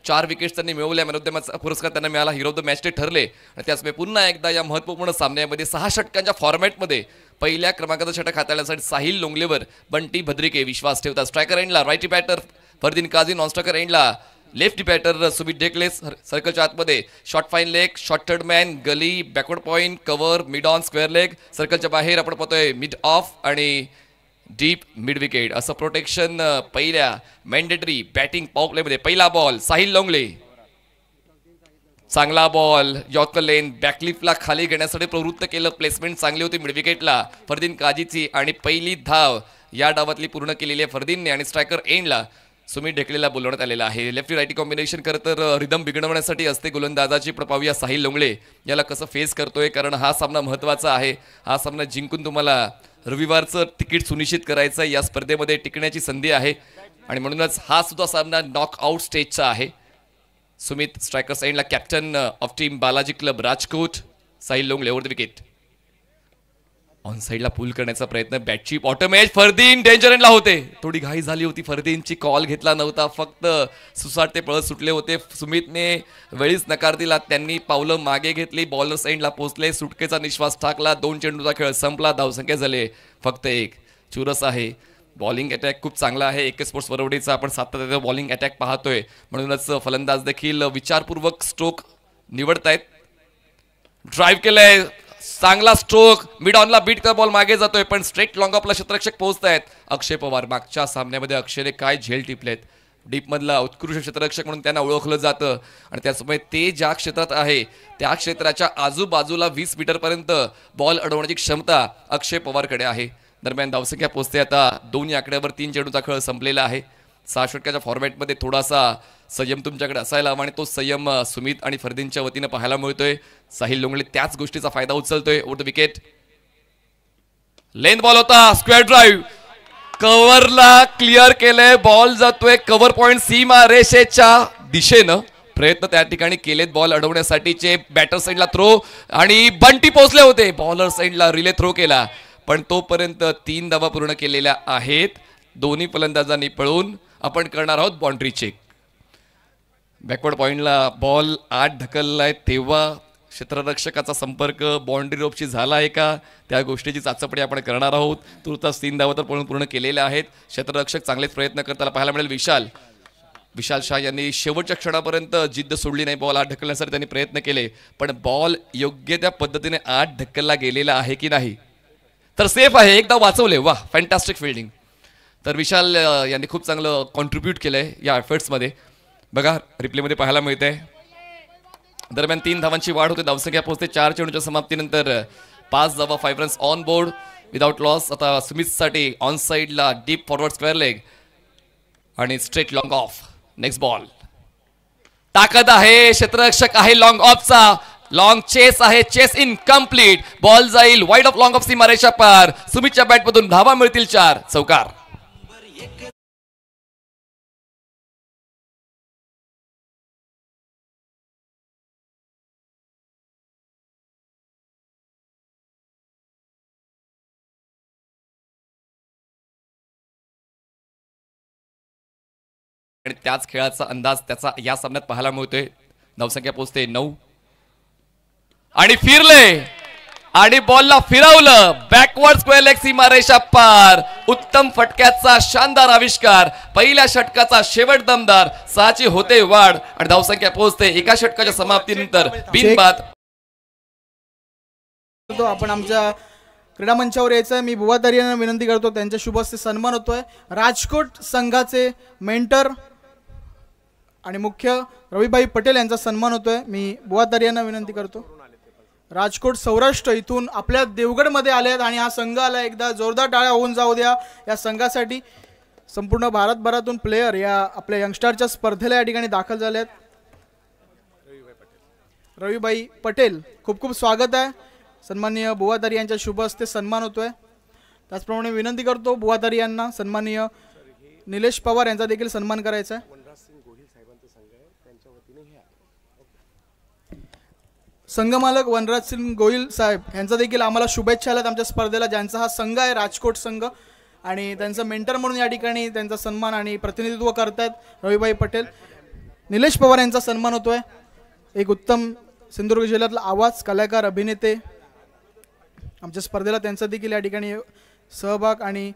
4 wickets त्यांनी मिळवल्या, man of the match पुरस्कार त्यांना मिळाला, हिरो ऑफ द मॅच ते ठरले. आणि त्याचमुळे पुन्हा एकदा या महत्त्वपूर्ण सामन्यामध्ये 6 षटकांच्या फॉर्मॅटमध्ये पहिल्या क्रमांकाचं षटक हाताळण्यासाठी साहिल लोंगलेवर बंटी भद्रिके विश्वास ठेवतात. स्ट्रायकर एंडला right batter Fardeen Kazi, non striker एंडला लेफ्ट बॅटर सुमित ढेकले. सर्कलच्या आतमध्ये short fine leg, short third man, gully, backward point, cover, mid on, square leg. सर्कलच्या बाहेर आपण पाहतोय मिड ऑफ आणि डीप मिड विकेट असं प्रोटेक्शन पहिल्या मॅन्डेटरी बॅटिंग पॉवर प्लेमध्ये. पहिला बॉल साहिल लोंगले, चांगला बॉल, यॉर्कर लेन बॅकलिफ्टला खाली घेण्यासाठी प्रवृत्त केलं, प्लेसमेंट चांगली होती मिड विकेटला फरदीन काजीची. आणि पहिली धाव या डावातली पूर्ण केलेली आहे फरदीनने. आणि स्ट्रायकर एंडला सुमित ढेकलेला बोलवण्यात आलेला आहे. लेफ्टी राईटी कॉम्बिनेशन खरं तर रिदम बिघडवण्यासाठी असते गोलंदाजाची, पण पाहूया साहिल लोंगले याला कसं फेस करतोय, कारण हा सामना महत्त्वाचा आहे. हा सामना जिंकून तुम्हाला रविवारचं तिकीट सुनिश्चित करायचं या स्पर्धेमध्ये टिकण्याची संधी आहे. आणि म्हणूनच हा सुद्धा सामना नॉकआउट स्टेजचा आहे. सुमित स्ट्रायकर्स एंडला captain of team Balaji club Rajkot. Sahil Longle over the wicket, on साइडला पुल करण्याचा प्रयत्न, बॅटची बॉटम एज, फरदीन डेंजर एंडला होते, थोडी घाई झाली होती फरदीनची, कॉल घेतला नव्हता, फक्त सुसाट ते पळत सुटले होते. सुमितने वेळीच नकार दिला, त्यांनी पावलं मागे घेतली, बॉलर्स एंडला पोहोचले, सुटकेचा निश्वास टाकला, 2 चेंडूचा खेळ संपला, धावसंख्या झाले फक्त 1. चुरस आहे, बॉलिंग अटॅक खूप चांगला आहे. AK स्पोर्ट्स वरवडीचा आपण सातत्याने बॉलिंग अटॅक पाहतोय, म्हणूनच फलंदाज देखील विचारपूर्वक स्ट्रोक निवडतायत. ड्राईव्ह केलंय, चांगला स्ट्रोक, मिड ऑनला बीट का बॉल मागे जातोय, पण स्ट्रेट लॉंग ऑफला क्षेत्ररक्षक पोहोचतायत. अक्षय पवार, मागच्या सामन्यामध्ये अक्षयने काय झेल टिपलेत, डीप मधला उत्कृष्ट क्षेत्ररक्षक म्हणून त्यांना ओळखलं जातं. आणि त्याचमुळे ते ज्या क्षेत्रात आहे त्या क्षेत्राच्या आजूबाजूला 20 मीटरपर्यंत बॉल अडवण्याची क्षमता अक्षय पवारकडे आहे. दरम्यान धावसंख्या पोहोचते आता 2 आकड्यावर, 3 चेंडूचा खेळ संपलेला आहे. 6 षटकाच्या फॉर्मॅटमध्ये थोडासा संयम तुमच्याकडे असायला हवा, आणि तो संयम सुमित आणि फरदीनच्या वतीनं पाहायला मिळतोय. साहिल लोंगले त्याच गोष्टीचा फायदा उचलतोय. Over the wicket, length ball होता, स्क्वेअर ड्राईव्ह, कव्हरला क्लिअर केलंय, बॉल जातोय कव्हर पॉइंट सीमा रेषेच्या दिशेनं. प्रयत्न त्या ठिकाणी केलेत बॉल अडवण्यासाठीचे, बॅटर साईडला थ्रो, आणि बंटी पोहोचले होते, बॉलर साईडला रिले थ्रो केला, पण तोपर्यंत 3 धावा पूर्ण केलेल्या आहेत दोन्ही फलंदाजांनी पळून. आपण करणार आहोत बाउंड्री चेक. बॅकवर्ड पॉइंटला बॉल आत ढकललाय, तेव्हा क्षेत्ररक्षकाचा संपर्क बाउंड्री रोपशी झाला आहे का, त्या गोष्टीची चाचपणी आपण करणार आहोत. तुर्तास 3 धावा तर पूर्ण केलेल्या आहेत. क्षेत्ररक्षक चांगलेच प्रयत्न करताना पाहायला मिळेल. विशाल शाह यांनी शेवटच्या क्षणापर्यंत जिद्द सोडली नाही, बॉल आत ढकलण्यासाठी त्यांनी प्रयत्न केले, पण बॉल योग्य त्या पद्धतीने आत ढकलला गेलेला आहे की नाही, तर सेफ आहे, एकदा वाचवले. वा, फॅन्टॅस्टिक फिल्डिंग. तर विशाल यांनी खूप चांगलं कॉन्ट्रीब्यूट केलंय या एफर्ट्समध्ये. बघा रिप्लेमध्ये पाहायला मिळते. दरम्यान 3 धावांची वाढ होते, धावसंख्या पोहोचते 4 चेंडूच्या समाप्तीनंतर 5 धावा, 5 runs on board without loss. आता स्मिथसाठी ऑन साइडला डीप फॉरवर्ड स्क्वेअर लेग आणि straight long of. Next ball, ताकद आहे, क्षेत्ररक्षक आहे लॉंग ऑफचा, लॉंग चेस आहे, चेस इनकम्प्लीट, बॉल जाईल वाईड ऑफ लॉंग ऑफ सीमारेषा पार. सुमितच्या बॅटमधून धावा मिळतील 4, चौकार. आणि त्याच खेळाचा अंदाज त्याचा या सामन्यात पाहायला मिळतोय. धावसंख्या पोहोचते 9, आणि फिरले आणि बॉलला फिरवलं, बॅकवर्ड स्क्वेअर लेग सीमारेषा पार. उत्तम फटक्याचा शानदार आविष्कार, पहिल्या षटकाचा शेवट दमदार, 6ची होते वाढ आणि धावसंख्या पोहोचते एका षटकाच्या समाप्तीनंतर बिनबाद. आपण आमच्या क्रीडा मंचावर यायचं, मी बुवादारी यांना विनंती करतो, त्यांच्या शुभ हस्ते सन्मान होतोय. राजकोट संघाचे मेंटर आणि मुख्य रविभाई पटेल यांचा सन्मान होतोय. मी बुवादारी यांना विनंती करतो. राजकोट सौराष्ट्र इथून आपल्या देवगडमध्ये आलेत आणि हा संघ आला, एकदा जोरदार टाळ्या होऊन जाऊ द्या या संघासाठी. संपूर्ण भारतभरातून प्लेयर या आपल्या यंगस्टारच्या स्पर्धेला या ठिकाणी दाखल झाले आहेत. रविभाई पटेल, खूप खूप स्वागत आहे. सन्माननीय बुवादारी यांच्या शुभ हस्ते सन्मान होतोय. त्याचप्रमाणे विनंती करतो बुवादारी यांना सन्माननीय निलेश पवार यांचा देखील सन्मान करायचा आहे. संघमालक वनराज सिंग गोहिल साहेब यांचा देखील आम्हाला शुभेच्छा आल्यात आमच्या स्पर्धेला, ज्यांचा हा संघ आहे राजकोट संघ, आणि त्यांचा मेंटर म्हणून या ठिकाणी त्यांचा सन्मान आणि प्रतिनिधित्व करतायत रविभाई पटेल. निलेश पवार यांचा सन्मान होतोय. एक उत्तम सिंधुदुर्ग जिल्ह्यातला आवाज, कलाकार, अभिनेते आमच्या स्पर्धेला त्यांचा देखील या ठिकाणी सहभाग आणि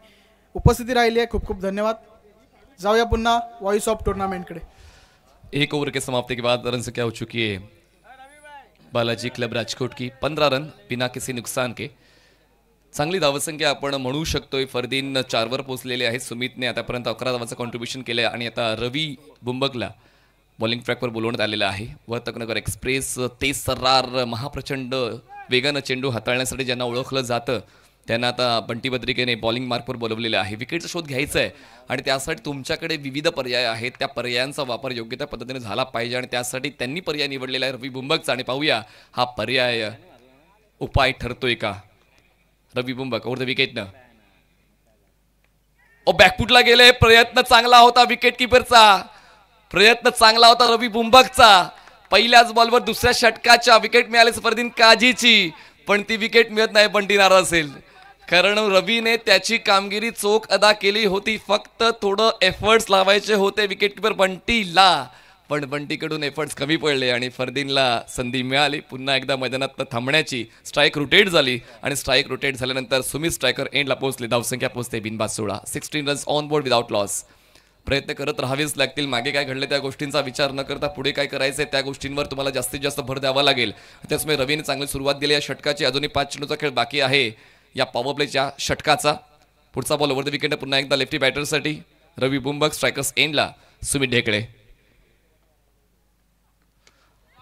उपस्थिती राहिली आहे. खूप खूप धन्यवाद. जाऊया पुन्हा वॉइस ऑफ टूर्नामेंटकडे. एक ओवर के समाप्ति के बाद रन संख्या हो चुकी है बालाजी क्लब राजकोट की 15 रन बिना किसी नुकसान के. चांगली धावसंख्या आपण म्हणू शकतोय. फरदीन 4 वर पोहोचलेले आहेत. सुमितने आतापर्यंत 11 धावांचं कॉन्ट्रीब्युशन केलं आहे आणि आता रवी बुंबकला बॉलिंग ट्रॅकवर बोलवण्यात आलेलं आहे. वर्तकनगर एक्सप्रेस तेज सर्रार महाप्रचंड वेगानं चेंडू हाताळण्यासाठी ज्यांना ओळखलं जातं त्यांना आता बंटी बद्रिकेने बॉलिंग मार्कवर बोलवलेलं आहे. विकेटचा शोध घ्यायचा आहे आणि त्यासाठी तुमच्याकडे विविध पर्याय आहेत. त्या पर्यायांचा वापर योग्य त्या पद्धतीने झाला पाहिजे आणि त्यासाठी त्यांनी पर्याय निवडलेला आहे रवी बुंबकचा. आणि पाहूया हा पर्याय उपाय ठरतोय का. रवी बुंबक ओव्हर द विकेटनं बॅकफुटला गेले. प्रयत्न चांगला होता विकेट किपरचा. प्रयत्न चांगला होता रवी बुंबकचा. पहिल्याच बॉलवर दुसऱ्या षटकाच्या विकेट मिळाली फरदीन काजीची, पण ती विकेट मिळत नाही. बंटी नाराज असेल कारण रवीने त्याची कामगिरी चोख अदा केली होती. फक्त थोडं एफर्ट्स लावायचे होते विकेट किपर बंटीला, पण बंटीकडून एफर्ट्स कमी पडले आणि फरदीनला संधी मिळाली पुन्हा एकदा मैदानात थांबण्याची. स्ट्राईक रोटेट झाली आणि स्ट्राईक रोटेट झाल्यानंतर सुमित स्ट्रायकर एंडला पोहोचले. धावसंख्या पोहोचते बिनबाद 16. 16 runs on board without loss. प्रयत्न करत राहावेच लागतील. मागे काय घडले त्या गोष्टींचा विचार न करता पुढे काय करायचंय त्या गोष्टींवर तुम्हाला जास्तीत जास्त भर द्यावा लागेल. त्याचमुळे रवीने चांगली सुरुवात दिली या षटकाची. अजूनही 5 चेंडूचा खेळ बाकी आहे या पॉवर प्लेच्या षटकाचा. पुढचा बॉल ओव्हर द विकेट पुन्हा एकदा लेफ्टी बॅटरसाठी रवी बुंबक. स्ट्रायकर्स एंडला सुमित ढेकळे.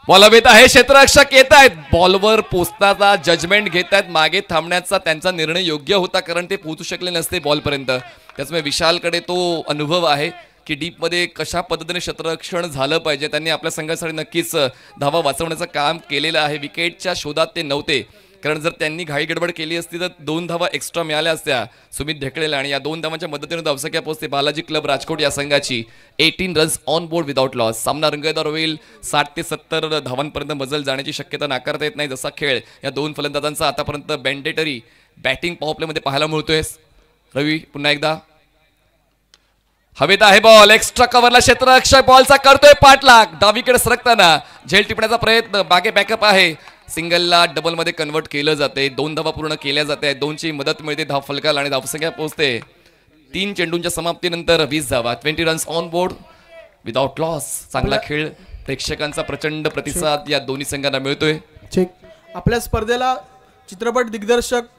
बॉल हवेत आहे. क्षेत्ररक्षक येत आहेत. बॉलवर पोचताचा जजमेंट घेत आहेत. मागे थांबण्याचा त्यांचा निर्णय योग्य होता कारण ते पोहोचू शकले नसते बॉलपर्यंत. त्याचमुळे विशालकडे तो अनुभव आहे की डीपमध्ये कशा पद्धतीने क्षेत्ररक्षण झालं पाहिजे. त्यांनी आपल्या संघासाठी नक्कीच धावा वाचवण्याचं काम केलेलं आहे. विकेटच्या शोधात ते नव्हते कारण जर त्यांनी घाई गडबड केली असती तर 2 धावा एक्स्ट्रा मिळाल्या असत्या सुमित ढेकळेला. आणि या 2 धावांच्या मदतीने धावसंख्या पोहोचते बालाजी क्लब राजकोट या संघाची. 18 runs on board without loss. सामना रंगतदार होईल. 60 ते 70 धावांपर्यंत मजल जाण्याची शक्यता नाकारता येत नाही. जसा खेळ या 2 फलंदाजांचा आतापर्यंत बँडेटरी बॅटिंग पॉवर प्लेमध्ये पाहायला मिळतोय. रवी पुन्हा एकदा हवेत आहे बॉल. एक्स्ट्रा कव्हरला क्षेत्ररक्षक बॉलचा करतोय पाठलाग. डावीकडे सरकताना झेल टिपण्याचा प्रयत्न. बागे बॅकअप आहे. सिंगलला डबल मध्ये कन्वर्ट केलं जाते. 2 धावा पूर्ण केल्या जाते. 2ची मदत मिळते धाव फलकाला आणि धावसंख्या पोहोचते 3 चेंडूंच्या समाप्तीनंतर 20 धावा. 20 runs on board without loss. चांगला खेळ. प्रेक्षकांचा प्रचंड प्रतिसाद या दोन्ही संघांना मिळतोय. ठीक. आपल्या स्पर्धेला चित्रपट दिग्दर्शक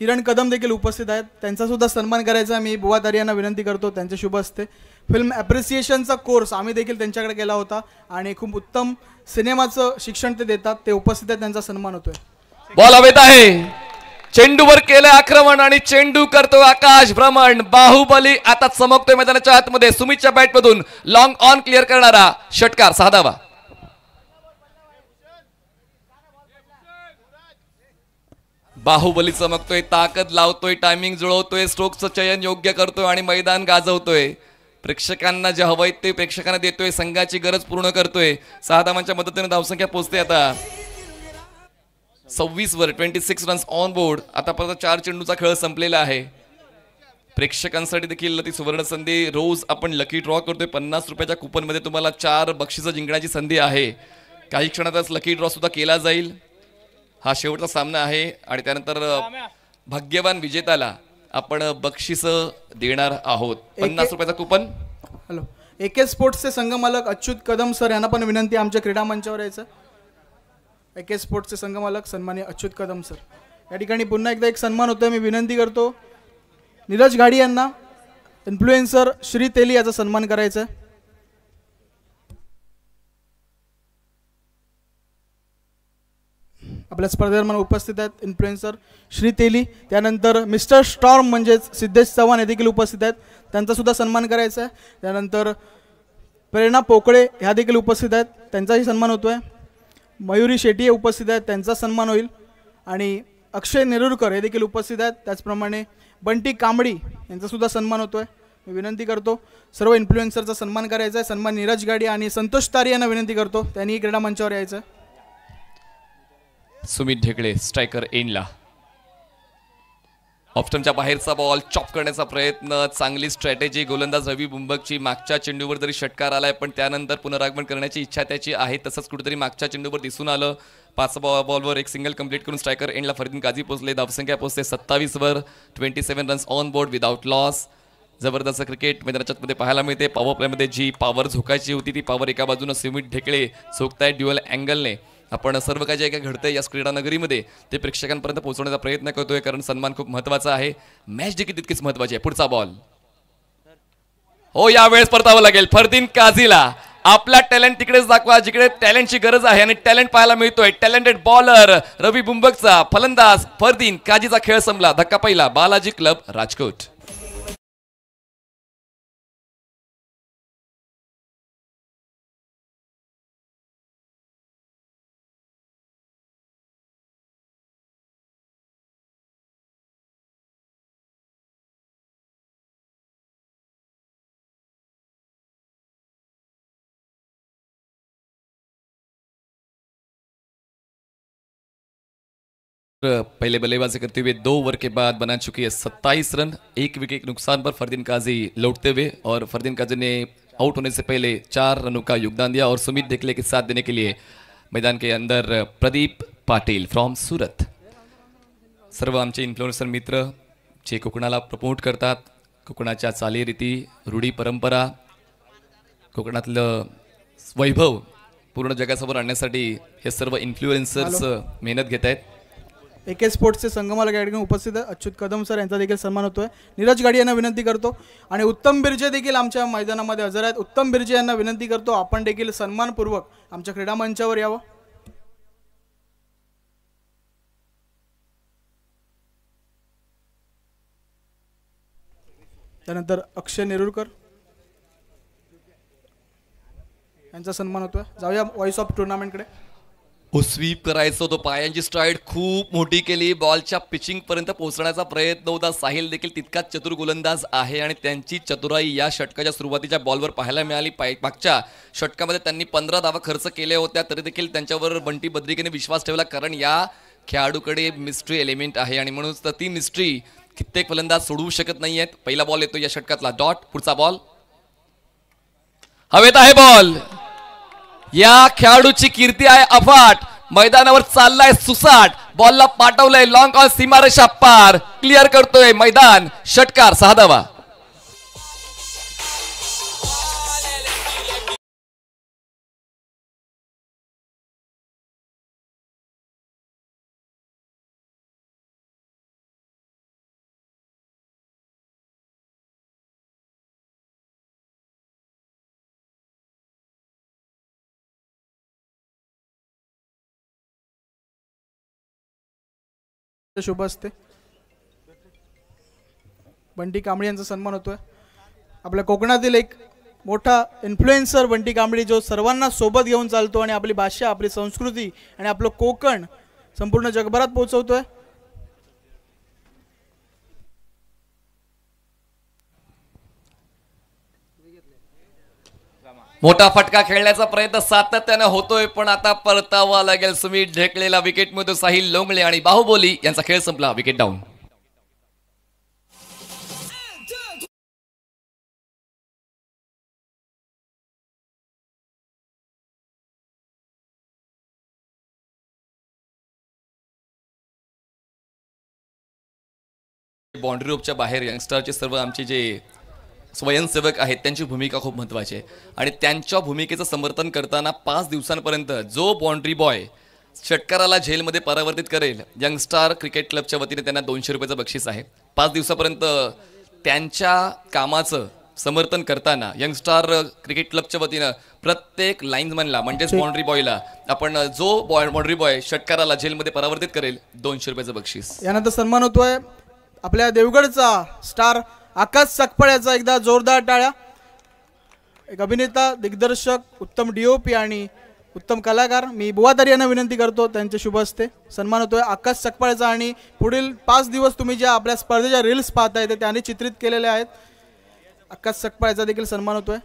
किरण कदम देखील उपस्थित आहेत. त्यांचा सुद्धा सन्मान करायचा मी बुवा यांना विनंती करतो. त्यांचे शुभ हस्ते फिल्म ॲप्रिसिएशनचा कोर्स आम्ही देखील त्यांच्याकडे केला होता आणि खूप उत्तम सिनेमाचं शिक्षण ते देतात. ते उपस्थित आहेत. त्यांचा सन्मान होतोय. बॉल हवेत आहे. चेंडूवर केलं आक्रमण आणि चेंडू करतो आकाश भ्रमण. बाहुबली आता चमकतोय मैदानाच्या आतमध्ये. सुमितच्या बॅटमधून लॉंग ऑन क्लिअर करणारा षटकार 6 धावा. बाहुबली चमकतोय. ताकद लावतोय. टायमिंग जुळवतोय. स्ट्रोकचं चयन योग्य करतोय आणि मैदान गाजवतोय. प्रेक्षकांना जे हवंय ते प्रेक्षकांना देतोय. संघाची गरज पूर्ण करतोय. 6 धावांच्या मदतीने धावसंख्या पोहोचते आता 26 वर. 26 रन्स ऑन बोर्ड. आतापर्यंत 4 चेंडूचा खेळ संपलेला आहे. प्रेक्षकांसाठी देखील ती सुवर्ण संधी. रोज आपण लकी ड्रॉ करतोय. 50 रुपयाच्या कुपन मध्ये तुम्हाला 4 बक्षिसं जिंकण्याची संधी आहे. काही क्षणातच लकी ड्रॉ सुद्धा केला जाईल. हा शेवटचा सामना आहे आणि त्यानंतर भाग्यवान विजेत्याला आपण बक्षीस देणार आहोत. 50 रुपयाचा कुपन. हॅलो. AK स्पोर्ट्सचे संघमालक अच्युत कदम सर यांना पण विनंती आमच्या क्रीडा मंचावर यायचं. AK स्पोर्ट्सचे संघमालक सन्माननीय अच्युत कदम सर. या ठिकाणी पुन्हा एकदा एक सन्मान होतोय. मी विनंती करतो नीरज घाडी यांना इन्फ्लुएन्सर श्री तेली याचा सन्मान करायचा आहे. आपल्या स्पर्धेदरम्यान उपस्थित आहेत इन्फ्लुएन्सर श्री तेली. त्यानंतर मिस्टर स्टॉर्म म्हणजेच सिद्धेश चव्हाण हे देखील उपस्थित आहेत. त्यांचा सुद्धा सन्मान करायचा आहे. त्यानंतर प्रेरणा पोकळे ह्या देखील उपस्थित आहेत. त्यांचाही सन्मान होतोय. मयुरी शेट्टी हे उपस्थित आहेत. त्यांचा सन्मान होईल. आणि अक्षय नेरुरकर हे देखील उपस्थित आहेत. त्याचप्रमाणे बंटी कांबडी यांचा सुद्धा सन्मान होतोय. मी विनंती करतो सर्व इन्फ्लुएन्सरचा सन्मान करायचा आहे. सन्मान नीरज गाडी आणि संतोष तारी यांना विनंती करतो त्यांनी क्रीडा मंचावर यायचं. सुमित ढेकळे स्ट्रायकर एंडला. ऑप्शनच्या बाहेरचा बॉल चॉप करण्याचा प्रयत्न, चांगली स्ट्रॅटेजी गोलंदाज रवी बुंबकची. मागच्या चेंडूवर जरी षटकार आलाय पण त्यानंतर पुनरागमन करण्याची इच्छा त्याची आहे. तसंच कुठेतरी मागच्या चेंडूवर दिसून आलं. 5 बॉलवर एक सिंगल कंप्लीट करून स्ट्रायकर एंडला फरदीन काझी पोहोचले. धावसंख्या पोहोचते 27 वर. 27 runs on board without loss. जबरदस्त क्रिकेट मैदानाच्या मध्ये पाहायला मिळते. पॉवर प्लेमध्ये जी पॉवर झोकायची होती ती पॉवर एका बाजूनं सुमित ढेकळे झोकतायत ड्युअल अँगलने. आपण सर्व काही जे काही घडतंय या क्रीडा नगरीमध्ये ते प्रेक्षकांपर्यंत पोहोचवण्याचा प्रयत्न करतोय, कारण सन्मान खूप महत्वाचा आहे. मॅच देखील तितकीच महत्वाची आहे. पुढचा बॉल हो, यावेळेस परतावं लागेल फरदीन काझीला. आपला टॅलेंट तिकडेच दाखवा जिकडे टॅलेंटची गरज आहे आणि टॅलेंट पाहायला मिळतोय. टॅलेंटेड बॉलर रवी बुंबकचा, फलंदाज फरदीन काझीचा खेळ संपला. धक्का पहिला. बालाजी क्लब राजकोट. पहले बल्लेबाजी करते हुए 2 ओवर के बाद बना चुकी है 27 रन. 1 विकेट नुकसान पर फरदीन काजी लौटते हुए, और फरदीन काजी ने आउट होने से पहले 4 रनों का योगदान दिया. और सुमित ढेकले के साथ देने के लिए मैदान के अंदर प्रदीप पाटील फ्रॉम सूरत. सर्व आमचे इन्फ्लुएन्सर मित्र जे कोकणाला प्रमोट करतात, कोकणाच्या चालीरीती, रूढी परंपरा, कोकणातलं वैभव पूर्ण जगासमोर आणण्यासाठी हे सर्व इन्फ्लुएन्सर्स मेहनत घेत आहेत. एके स्पोर्ट्सचे संगमाला या ठिकाणी उपस्थित आहे अच्युत कदम सर, यांचा देखील सन्मान होतोय. नीरज गाडी यांना विनंती करतो आणि उत्तम बिर्जे देखील आमच्या मैदानामध्ये हजर आहेत. उत्तम बिर्जे यांना विनंती करतो आपण देखील सन्मानपूर्वक आमच्या क्रीडा मंचावर यावं. त्यानंतर अक्षय नेरुरकर यांचा सन्मान होतोय. जाऊया व्हॉइस ऑफ टुर्नामेंटकडे. स्वीप करायचं होतं, पायांची स्ट्राईड खूप मोठी केली. बॉलच्या पिचिंग पर्यंत पोहोचण्याचा प्रयत्न होता. साहिल देखील तितकाच चतुर गोलंदाज आहे आणि त्यांची चतुराई या षटकाच्या सुरुवातीच्या बॉलवर पाहायला मिळाली. मागच्या षटकामध्ये त्यांनी 15 धावा खर्च केल्या होत्या, तरी देखील त्यांच्यावर बंटी बद्रिकेने विश्वास ठेवला, कारण या खेळाडूकडे मिस्ट्री एलिमेंट आहे आणि म्हणूनच तर ती मिस्ट्री कित्येक फलंदाज सोडवू शकत नाहीयेत. पहिला बॉल येतो या षटकातला डॉट. पुढचा बॉल हवेत आहे. बॉल या खेळाडूची कीर्ती आहे अफाट. मैदानावर चाललाय सुसाट. बॉलला पाठवलंय लॉंग ऑन सीमारेषा पार. क्लिअर करतोय मैदान. षटकार 6 धावा. शुभ असते. बंटी कांबळी यांचा सन्मान होतोय. आपल्या कोकणातील एक मोठा इन्फ्लुएन्सर बंटी कांबळी, जो सर्वांना सोबत घेऊन चालतो आणि आपली भाषा, आपली संस्कृती आणि आपलं कोकण संपूर्ण जगभरात पोहोचवतोय. मोठा फटका खेळण्याचा प्रयत्न सातत्याने होतोय, पण आता परतावा लागेल. सुमित ढेकलेला विकेट मध्ये साहिल लोंगळे आणि बाहुबली यांचा खेळ संपला. Wicket down. बाउंड्री रोपच्या बाहेर यंगस्टरचे सर्व आमचे जे स्वयंसेवक आहेत त्यांची भूमिका खूप महत्त्वाची आहे आणि त्यांच्या भूमिकेचं समर्थन करताना 5 दिवसांपर्यंत जो बाउंड्री बॉय षटकाराला झेलमध्ये परावर्तित करेल, यंगस्टार क्रिकेट क्लबच्या वतीने त्यांना 200 रुपयाचं बक्षीस आहे. 5 दिवसापर्यंत त्यांच्या कामाचं समर्थन करताना यंगस्टार क्रिकेट क्लबच्या वतीनं प्रत्येक लाईन्समॅनला म्हणजेच बाउंड्री बॉयला आपण जो बाउंड्री बॉय षटकाराला झेलमध्ये परावर्तित करेल 200 रुपयाचं बक्षीस. यानंतर सन्मान होतोय आपल्या देवगडचा स्टार आकाश सकपाळ याचा. एकदा जोरदार टाळ्या. एक अभिनेता, दिग्दर्शक, उत्तम डीओपी आणि उत्तम कलाकार. मी बुवादारी यांना विनंती करतो त्यांचे शुभ हस्ते सन्मान होतोय आकाश सकपाळचा. आणि पुढील 5 दिवस तुम्ही ज्या आपल्या स्पर्धेच्या रील्स पाहताय ते त्यांनी चित्रित केलेले आहेत. आकाश सकपाळचा देखील सन्मान होतोय.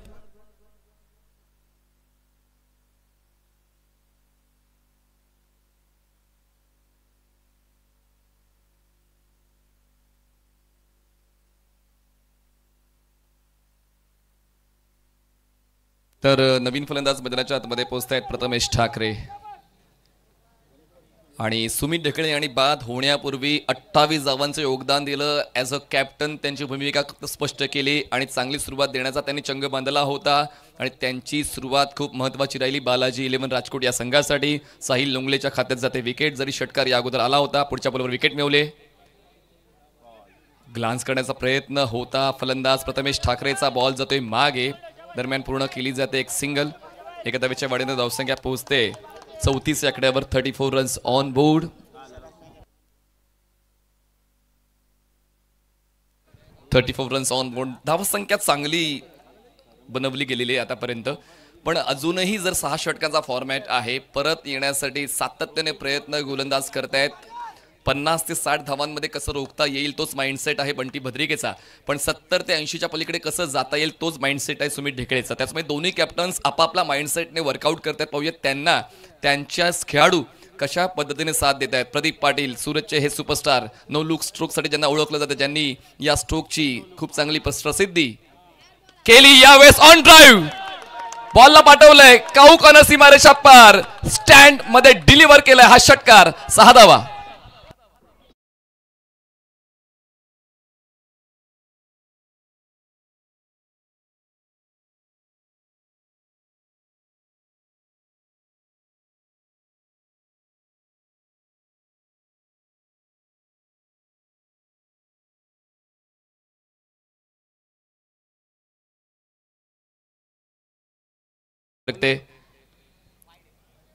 तर नवीन फलंदाज मैदानाच्या आतमध्ये पोहोचतायत प्रथमेश ठाकरे आणि सुमित ढेकळे आणि बाद होण्यापूर्वी 28 धावांचं योगदान दिलं. ॲज अ कॅप्टन त्यांची भूमिका स्पष्ट केली आणि चांगली सुरुवात देण्याचा त्यांनी चंग बांधला होता आणि त्यांची सुरुवात खूप महत्त्वाची राहिली. बालाजी 11 राजकोट या संघासाठी साहिल लोंगलेच्या खात्यात जाते विकेट. जरी षटकार या अगोदर आला होता, पुढच्या बॉलवर विकेट मिळवले. ग्लान्स करण्याचा प्रयत्न होता फलंदाज प्रथमेश ठाकरेचा. बॉल जातोय मागे, दरम्यान पूर्ण केली जाते एक सिंगल. एका धावेच्या वाढीने धावसंख्या पोहोचते 34 या आकड्यावर. 34 runs on board. 34 runs on board. धावसंख्या चांगली बनवली गेलेली आहे आतापर्यंत, पण अजूनही जर 6 षटकांचा फॉर्मॅट आहे. परत येण्यासाठी सातत्याने प्रयत्न गोलंदाज करतायत. 50 ते 60 धावांमध्ये कसं रोखता येईल तोच माइंडसेट आहे बंटी भद्रिकेचा, पण 70 ते 80च्या पलीकडे कसं जाता येईल तोच माइंडसेट आहे सुमित ढेकळेचा. त्याचमुळे दोन्ही कॅप्टन्स आपापला माइंडसेटने वर्कआउट करतात. पाहूयात त्यांना त्यांच्या खेळाडू कशा पद्धतीने साथ देत आहेत. प्रदीप पाटील सूरजचे हे सुपरस्टार, नो लुक स्ट्रोकसाठी ज्यांना ओळखलं जातं, ज्यांनी या स्ट्रोकची खूप चांगली प्रसिद्धी केली. यावेळेस ऑन ड्राईव्ह बॉलला पाठवलंय, काऊक अन सीमारेषा पार, स्टँड मध्ये डिलिव्हर केलाय हा षटकार. 6 धावा.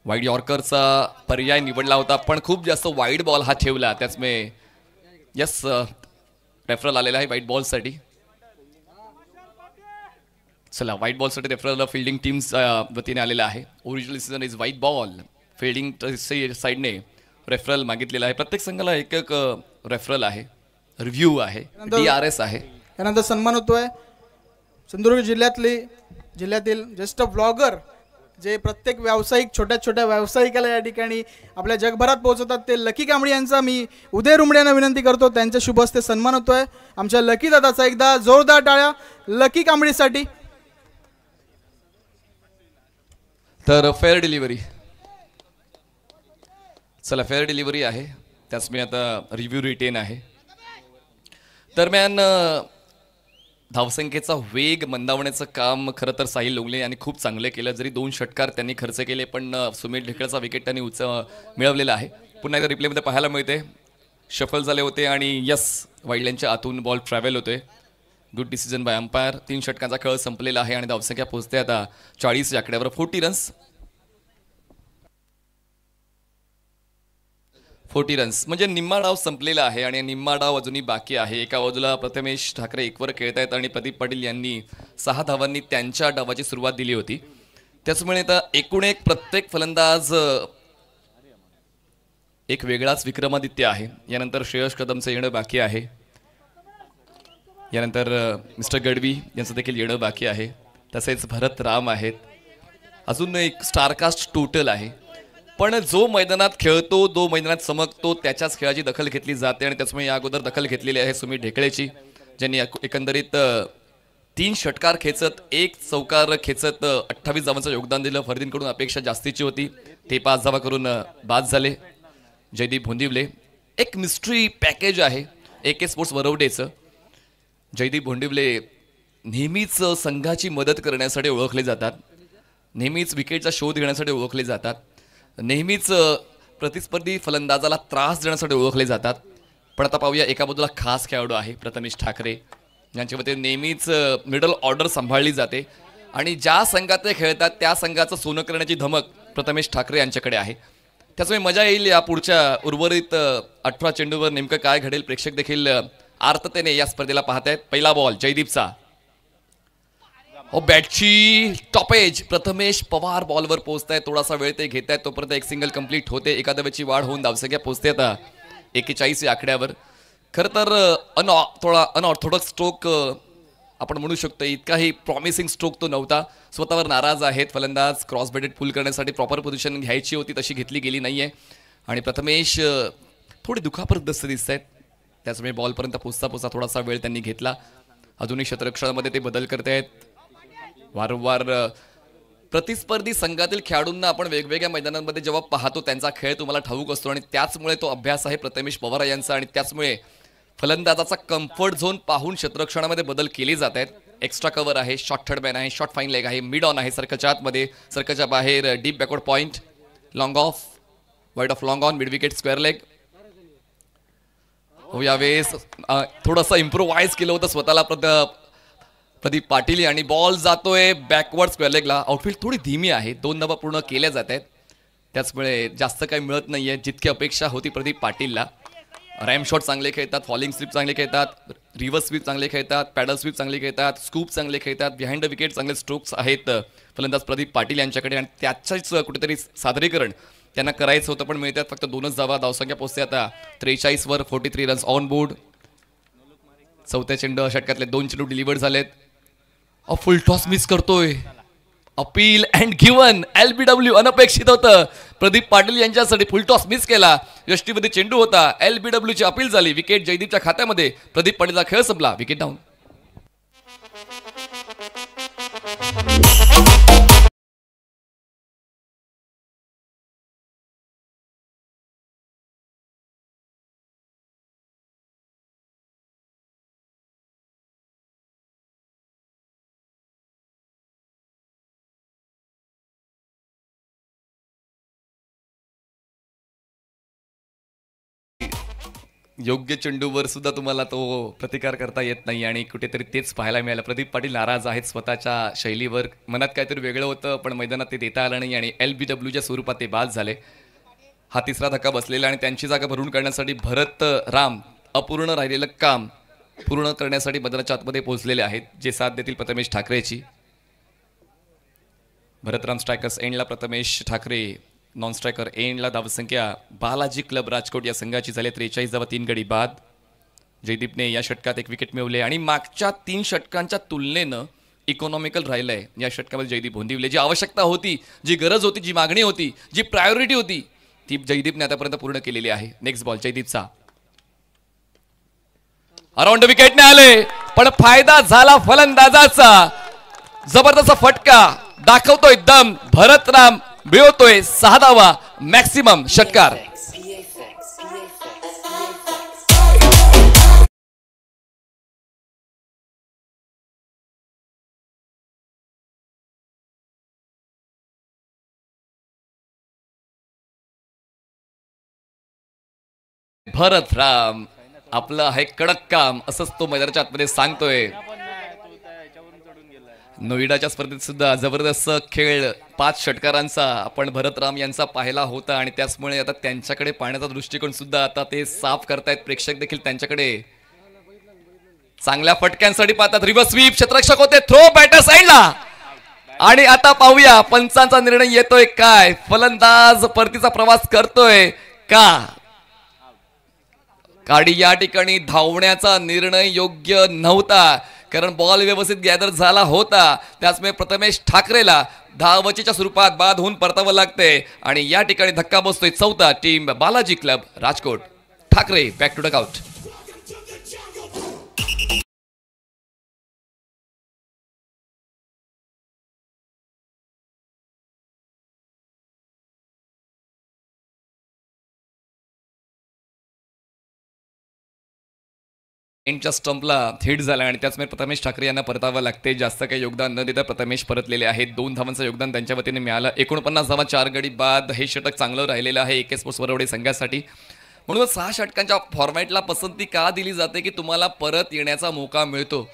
वाईड यॉर्करचा पर्याय निवडला होता, पण खूप जास्त वाईड बॉल हा ठेवला. त्याचमुळे यस रेफरल आलेला आहे व्हाईट बॉलसाठी. चला, व्हाईट बॉलसाठी रेफरल फिल्डिंग टीम्स वतीने आलेला आहे. Original decision is white ball. Fielding साईडने रेफरल मागितलेला आहे. प्रत्येक संघाला एक एक रेफरल आहे, रिव्ह्यू आहे, DRS आहे. त्यानंतर सन्मान होतोय सिंधुदुर्ग जिल्ह्यातील ज्येष्ठ ब्लॉगर, जे प्रत्येक व्यावसायिक छोट्या छोट्या व्यावसायिकाला या ठिकाणी आपल्या जगभरात पोहोचवतात, ते लकी कांबळी यांचा मी उदय रुमड्यांना विनंती करतो, त्यांच्या शुभ हस्ते सन्मान होतोय. आमच्या लकी दादाचा एकदा जोरदार टाळ्या लकी कांबळीसाठी. तर फेअर डिलिव्हरी, चला फेअर डिलिव्हरी आहे. त्याचमुळे आता रिव्ह्यू रिटेन आहे. दरम्यान धावसंख्येचा वेग मंदावण्याचं काम खरं तर साहिल लोंगले यांनी खूप चांगलं केलं. जरी 2 षटकार त्यांनी खर्च केले, पण सुमित ढेकळेचा विकेट त्यांनी मिळवलेला आहे. पुन्हा एकदा रिप्लेमध्ये पाहायला मिळते, शफल झाले होते आणि यस वाईडलाईनच्या आतून बॉल ट्रॅव्हल होतोय. Good decision bye umpire. 3 षटकांचा खेळ संपलेला आहे आणि धावसंख्या पोहोचते आता 40 या आकड्यावर. 40 रन्स. 40 रन्स म्हणजे निम्मा डाव संपलेला आहे आणि निम्मा डाव अजूनही बाकी आहे. एका बाजूला प्रथमेश ठाकरे 1 खेळत आहेत आणि प्रदीप पाटील यांनी 6 धावांनी त्यांच्या डावाची सुरुवात दिली होती. त्याचमुळे आता एकूण एक प्रत्येक फलंदाज एक वेगळाच विक्रमादित्य आहे. यानंतर श्रेयस कदमचं येणं बाकी आहे. यानंतर मिस्टर गडवी यांचं देखील येणं बाकी आहे. तसेच भरत राम आहेत. अजून एक स्टारकास्ट टोटल आहे. पण जो मैदानात खेळतो, जो मैदानात चमकतो, त्याच्याच खेळाची दखल घेतली जाते आणि त्याचमुळे या अगोदर दखल घेतलेली आहे सुमित ढेकळेची, ज्यांनी एकंदरीत 3 षटकार खेचत 1 चौकार खेचत 28 धावांचं योगदान दिलं. फरदीनकडून अपेक्षा जास्तीची होती, ते 5 धावा करून बाद झाले. जयदीप भोंदिवले एक मिस्ट्री पॅकेज आहे AK स्पोर्ट्स वरवडेचं. जयदीप भोंदिवले नेहमीच संघाची मदत करण्यासाठी ओळखले जातात, नेहमीच विकेटचा शोध घेण्यासाठी ओळखले जातात, नेहमीच प्रतिस्पर्धी फलंदाजाला त्रास देण्यासाठी ओळखले जातात. पण आता पाहूया, एका बाजूला खास खेळाडू आहे प्रथमेश ठाकरे, ज्यांच्या वतीने नेहमीच मिडल ऑर्डर सांभाळली जाते आणि ज्या संघात ते खेळतात त्या संघाचं सोनं करण्याची धमक प्रथमेश ठाकरे यांच्याकडे आहे. त्याचमुळे मजा येईल या पुढच्या उर्वरित 18 चेंडूवर नेमकं काय घडेल. प्रेक्षक देखील आर्ततेने या स्पर्धेला पाहतायत. पहिला बॉल जयदीपचा, बॅटची टॉपेज. प्रथमेश पवार बॉलवर पोहोचतायत, थोडासा वेळ ते घेत आहेत, तोपर्यंत एक सिंगल कंप्लीट होते. एका धावेची वाढ होऊन धावसंख्या पोहोचते आता 41 या आकड्यावर. खरं तर थोडा अनऑर्थोडॉक्स स्ट्रोक आपण म्हणू शकतो. इतकाही प्रॉमिसिंग स्ट्रोक तो नव्हता. स्वतःवर नाराज आहेत फलंदाज. क्रॉस बेडेड पुल करण्यासाठी प्रॉपर पोझिशन घ्यायची होती, तशी घेतली गेली नाहीये आणि प्रथमेश थोडी दुखापतग्रस्त दिसत आहेत. त्याचमुळे बॉलपर्यंत पोचता थोडासा वेळ त्यांनी घेतला. अजूनही क्षेत्ररक्षणामध्ये ते बदल करतायत. वारंवार प्रतिस्पर्धी संघातील खेळाडूंना आपण वेगवेगळ्या मैदानांमध्ये जेव्हा पाहतो त्यांचा खेळ तुम्हाला ठाऊक असतो आणि त्याचमुळे तो अभ्यास आहे प्रथमेश पवार यांचा आणि त्याचमुळे फलंदाजाचा कम्फर्ट झोन पाहून क्षेत्ररक्षणामध्ये बदल केले जात आहेत. एक्स्ट्रा कव्हर आहे, शॉर्ट थर्ड मॅन आहे, शॉर्ट फाईन लेग आहे, मिड ऑन आहे, सर्कलच्या आतमध्ये, सर्कलच्या बाहेर deep backward point, long of, wide of long on, mid wicket, square leg. हो यावेळेस थोडंसं इम्प्रोवाइज केलं होतं स्वतःला प्रदीप पाटील आणि बॉल जातोय बॅकवर्ड स्क्वेअर लेगला. आउटफील्ड थोडी धीमी आहे, 2 धावा पूर्ण केल्या जात आहेत, त्याचमुळे जास्त काही मिळत नाहीये जितकी अपेक्षा होती प्रदीप पाटीलला. रॅम शॉट चांगले खेळतात, फॉलिंग स्लिप चांगले खेळतात, रिव्हर्स स्वीप चांगले खेळतात, पॅडल स्वीप चांगले खेळतात, स्कूप चांगले खेळतात, बिहाइंड द विकेट चांगले स्ट्रोक्स आहेत फलंदाज प्रदीप पाटील यांच्याकडे आणि त्याचंच कुठेतरी सादरीकरण त्यांना करायचं होतं पण मिळतात. फक्त 2च धावा, धावसंख्या पोहोचते आता 43 वर, 43 रन्स ऑन बोर्ड. चौथ्या षटकातले 2 चेंडू डिलिव्हर्ड झालेत. फुल टॉस मिस करतोय, अपील अँड गिवन. LBW अनपेक्षित होतं प्रदीप पाटील यांच्यासाठी, फुल टॉस मिस केला. यष्टीमध्ये चेंडू होता, LBW ची अपील झाली, विकेट जयदीपच्या खात्यामध्ये. प्रदीप पाटीलचा खेळ संपला, विकेट डाऊन. योग्य चेंडूवर सुद्धा तुम्हाला तो प्रतिकार करता येत नाही आणि कुठेतरी तेच पाहायला मिळालं. प्रदीप पाटील नाराज आहेत स्वतःच्या शैलीवर, मनात काहीतरी वेगळं होतं पण मैदानात ते देता आलं नाही आणि LBWच्या स्वरूपात ते बाद झाले. हा तिसरा धक्का बसलेला आणि त्यांची जागा भरून काढण्यासाठी भरत राम अपूर्ण राहिलेलं काम पूर्ण करण्यासाठी मैदानाच्या आतमध्ये पोहोचलेले आहेत, जे साथ देतील प्रथमेश ठाकरेची. भरतराम स्ट्रायकर्स एंडला, प्रथमेश ठाकरे नॉन स्ट्रायकर एंडला. धावसंख्या बालाजी क्लब राजकोट या संघाची झाली 43 धावा, 3 गडी बाद. जयदीपने या षटकात 1 विकेट मिळवले आणि मागच्या 3 षटकांच्या तुलनेनं इकॉनॉमिकल राहिलंय या षटकामध्ये जयदीप भोंदिवले. जी आवश्यकता होती, जी गरज होती, जी मागणी होती, जी प्रायोरिटी होती ती जयदीपने आतापर्यंत पूर्ण केलेली आहे. नेक्स्ट बॉल जयदीपचा, अराउंड विकेटने आले पण फायदा झाला फलंदाजाचा. जबरदस्त फटका दाखवतोय दम भरतराम, मिळवतोय 6 धावा, मॅक्सिमम षटकार. भरतराम आपलं आहे कडक काम, असंच तो मैदानाच्या आतमध्ये सांगतोय. नोईडाच्या स्पर्धेत सुद्धा जबरदस्त खेळ 5 षटकारांचा आपण भरतराम यांचा पाहिला होता आणि त्याचमुळे आता त्यांच्याकडे पाहण्याचा दृष्टिकोन सुद्धा आता ते साफ करतायत. प्रेक्षक देखील त्यांच्याकडे चांगल्या फटक्यांसाठी पाहतात. रिव्हर्स स्वीप, क्षेत्ररक्षक होते, थ्रो बॅटर साइडला आणि आता पाहूया पंचांचा निर्णय येतोय काय. फलंदाज परतीचा प्रवास करतोय का गाडी या ठिकाणी धावण्याचा निर्णय योग्य नव्हता कारण बॉल व्यवस्थित गॅदर झाला होता. त्याचमुळे प्रथमेश ठाकरेला धावचीच्या स्वरूपात बाद होऊन परतावं लागतंय आणि या ठिकाणी धक्का बसतोय. चौथा team Balaji club Rajkot. Thackeray back to dugout. एंडच्या स्टंपला हिट झाला आणि त्याचमुळे प्रथमेश ठाकरे यांना परतावं लागते. जास्त काही योगदान न देता प्रथमेश परतलेले आहेत. 2 धावांचं योगदान त्यांच्या वतीने मिळालं. 49 धावा, 4 गडी बाद. हे षटक चांगलं राहिलेलं आहे AK स्पोर्ट्स वरवडे संघासाठी. म्हणून 6 षटकांच्या फॉर्मॅटला पसंती का दिली जाते की तुम्हाला परत येण्याचा मौका मिळतो,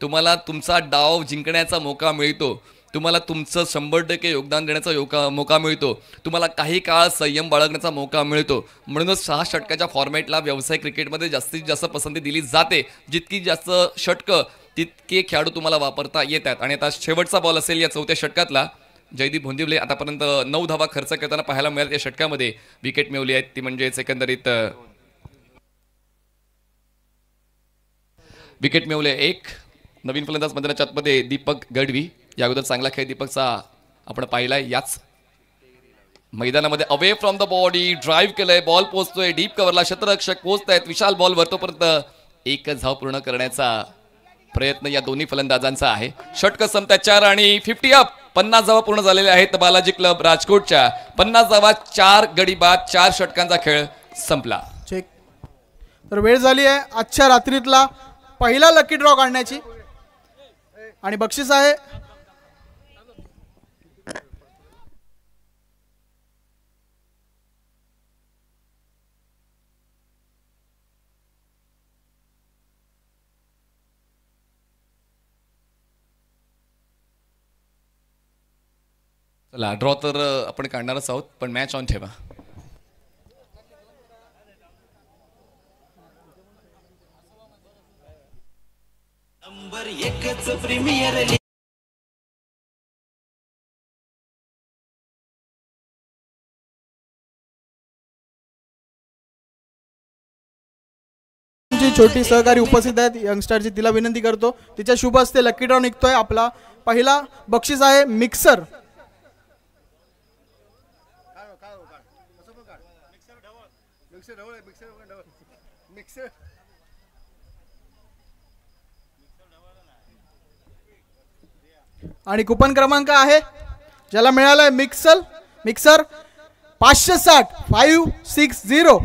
तुम्हाला तुमचा डाव जिंकण्याचा मौका मिळतो, तुम्हाला तुमचं 100% योगदान देण्याचा मौका मिळतो, तुम्हाला काही काळ संयम बाळगण्याचा मौका मिळतो. म्हणूनच 6 षटकाच्या फॉर्मॅटला व्यावसायिक क्रिकेटमध्ये जास्तीत जास्त पसंती दिली जाते. जितकी जास्त षटकं तितके खेळाडू तुम्हाला वापरता येतात. आणि आता शेवटचा बॉल असेल या 4थ्या षटकातला. जयदीप भोंदिवले आतापर्यंत 9 धावा खर्च करताना पाहायला मिळाले. या षटकामध्ये विकेट मिळवली आहेत ती म्हणजे एकंदरीत विकेट मिळवले. एक नवीन फलंदाज मैदानाच्या आतमध्ये दीपक गडवी. या अगोदर चांगला खेळ दीपकचा आपण पाहिलाय. याच मैदानामध्ये away from the body drive केलंय, बॉल पोहोचतोय डीप कव्हरला, क्षेत्ररक्षक पोहोचतायत विशाल बॉल वरतोपर्यंत. 1 धाव पूर्ण करण्याचा प्रयत्न या दोन्ही फलंदाजांचा आहे. षटक संपतात 4 आणि 50 अप. 50 धावा पूर्ण झालेल्या आहेत बालाजी क्लब राजकोटच्या. 50 धावा, 4 गडी बाद, 4 षटकांचा खेळ संपला. चेक. तर वेळ झाली आहे आजच्या रात्रीतला पहिला लकी ड्रॉ काढण्याची आणि बक्षीस आहे चला ड्रॉ तर आपण काढणारच आहोत, पण मॅच ऑन ठेवा. Number 1 premier league. छोटी सहकारी उपस्थित आहेत यंगस्टरची, तिला विनंती करतो तिच्या शुभ हस्ते लकी ड्रॉ निघतोय. आपला पहिला बक्षीस आहे मिक्सर. आणि कुपन क्रमांक आहे ज्याला मिळालाय मिक्सर 560 560.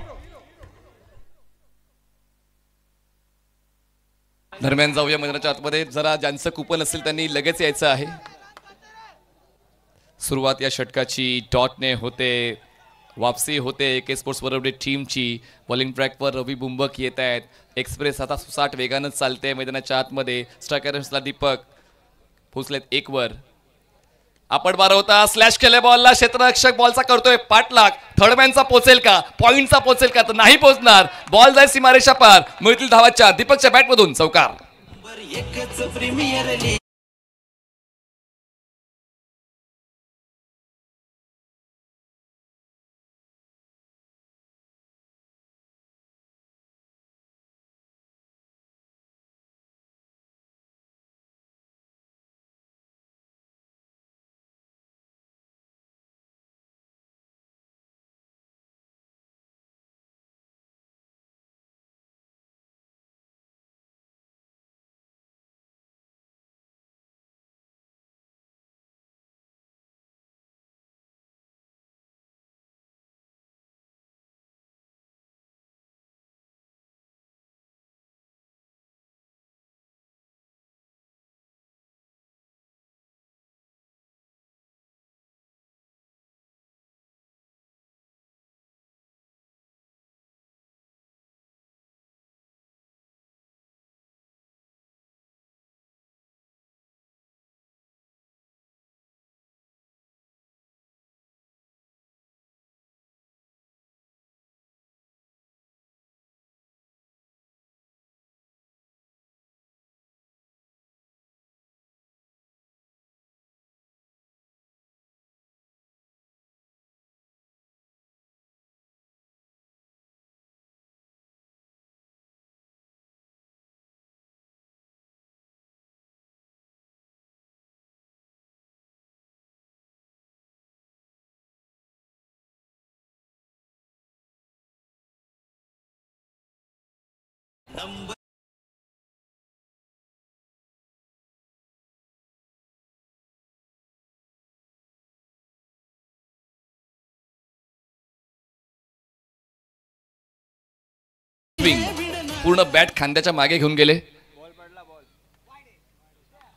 दरम्यान जाऊया मैदानाच्या आतमध्ये. जरा ज्यांचं कुपन असेल त्यांनी लगेच यायचं आहे. सुरुवात या षटकाची डॉटने होते, वापसी होते AK स्पोर्ट्स बरोबर टीमची. बॉलिंग ट्रॅकवर रवी बुंबक येत आहेत. एक्सप्रेस आता सुसाट वेगानं चालते मैदानाच्या आतमध्ये. स्ट्रायकर्सला दीपक पोचलेत 1 वर. आपण बार होता स्लॅश केले बॉलला, क्षेत्ररक्षक बॉलचा करतोय पाठलाग. थर्डमॅनचा पोचेल का, पॉइंटचा पोचेल का, तर नाही पोचणार. बॉल जाईल सीमारेषा पार. मिळतील धावाच्या दीपकच्या बॅटमधून चौकार. Number 1 premier league. नंबर पूर्ण बॅट खांद्याच्या मागे घेऊन गेले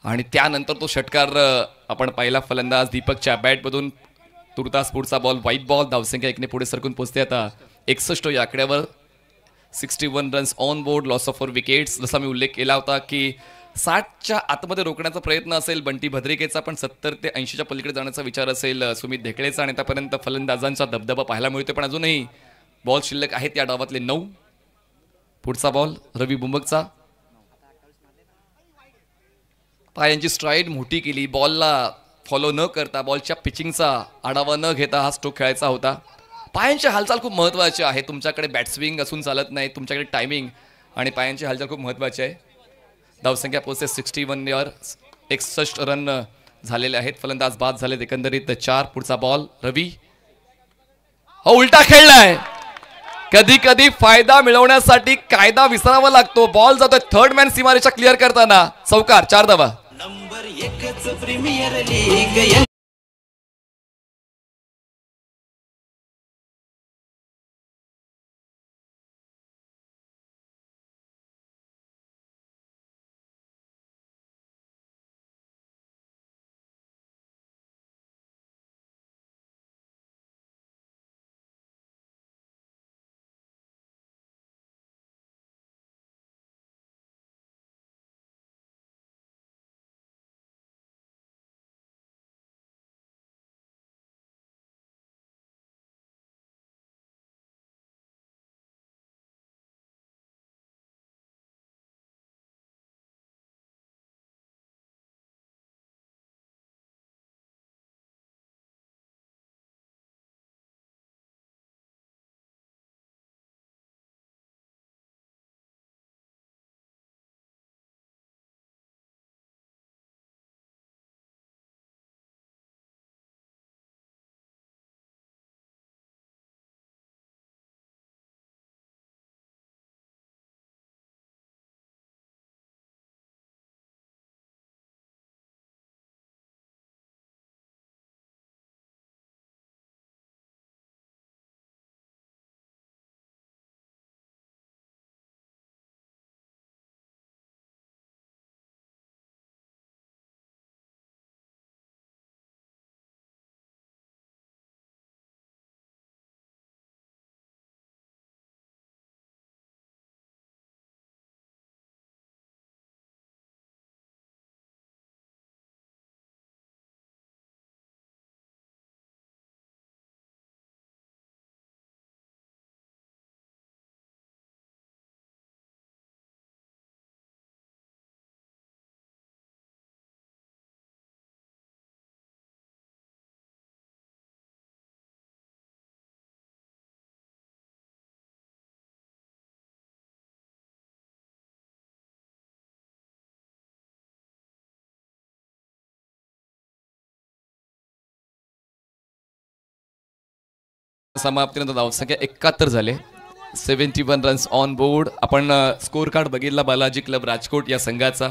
आणि त्यानंतर तो षटकार आपण पहिला फलंदाज दीपकच्या बॅटमधून तुर्तास पुढचा बॉल व्हाईट बॉल. धावसंख्या 1 ने पुढे सरकून पोहोचते आता 61 या आकड्यावर. 61 runs on board, loss of 4 wickets. जसा मी उल्लेख केला होता की 60च्या आतमध्ये रोखण्याचा प्रयत्न असेल बंटी भद्रिकेचा, पण 70 ते 80च्या पलीकडे जाण्याचा विचार असेल सुमित ढेकळेचा. आणि आतापर्यंत फलंदाजांचा दबदबा पाहायला मिळतो, पण अजूनही बॉल शिल्लक आहेत या डावातले 9. पुढचा बॉल रवी बुंबकचा. पायांची स्ट्राईड मोठी केली, बॉलला फॉलो न करता, बॉलच्या पिचिंगचा आढावा न घेता हा स्ट्रोक खेळायचा होता. पायांची हालचाल खूप महत्त्वाची आहे. तुमच्याकडे बॅट स्विंग असून चालत नाही, तुमच्याकडे टायमिंग आणि पायांची हालचाल खूप महत्त्वाची आहे. धावसंख्या पोहोचते 61 वर. 61 रन झालेले आहेत. फलंदाज बाद झालेत एकंदरीत 4. पुढचा बॉल रवी उलटा खेळलाय. कधी कधी फायदा मिळवण्यासाठी कायदा विसरावा लागतो. बॉल जातोय थर्ड मॅन सीमारेषा क्लिअर करताना. चौकार, 4 धावा. Number 1 premier league. समाप्तीनंतर धावसंख्या 71 झाले. 71 रन्स ऑन बोर्ड. आपण स्कोर कार्ड बघितला बालाजी क्लब राजकोट या संघाचा.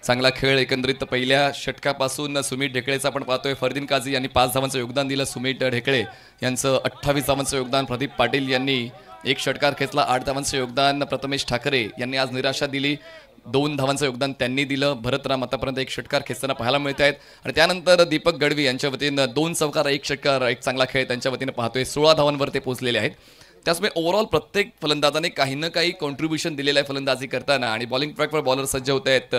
चांगला खेळ एकंदरीत पहिल्या षटकापासून सुमित ढेकळेचा आपण पाहतोय. फरदीन काझी यांनी 5 धावांचं योगदान दिलं. सुमित ढेकळे यांचं 28 धावांचं योगदान. प्रदीप पाटील यांनी एक षटकार खेचला. 8 धावांचं योगदान. प्रथमेश ठाकरे यांनी आज निराशा दिली. 2 धावांचं योगदान त्यांनी दिलं. भरतराम आतापर्यंत एक षटकार खेचताना पाहायला मिळत आहेत. आणि त्यानंतर दीपक गडवी यांच्या वतीनं 2 चौकार 1 षटकार एक चांगला खेळ त्यांच्या वतीनं पाहतोय. 16 धावांवर ते पोहोचलेले आहेत. त्याचमुळे ओव्हरऑल प्रत्येक फलंदाजाने काही ना काही कॉन्ट्रीब्युशन दिलेलं आहे फलंदाजी करताना. आणि बॉलिंग ट्रॅकवर बॉलर सज्ज होत आहेत.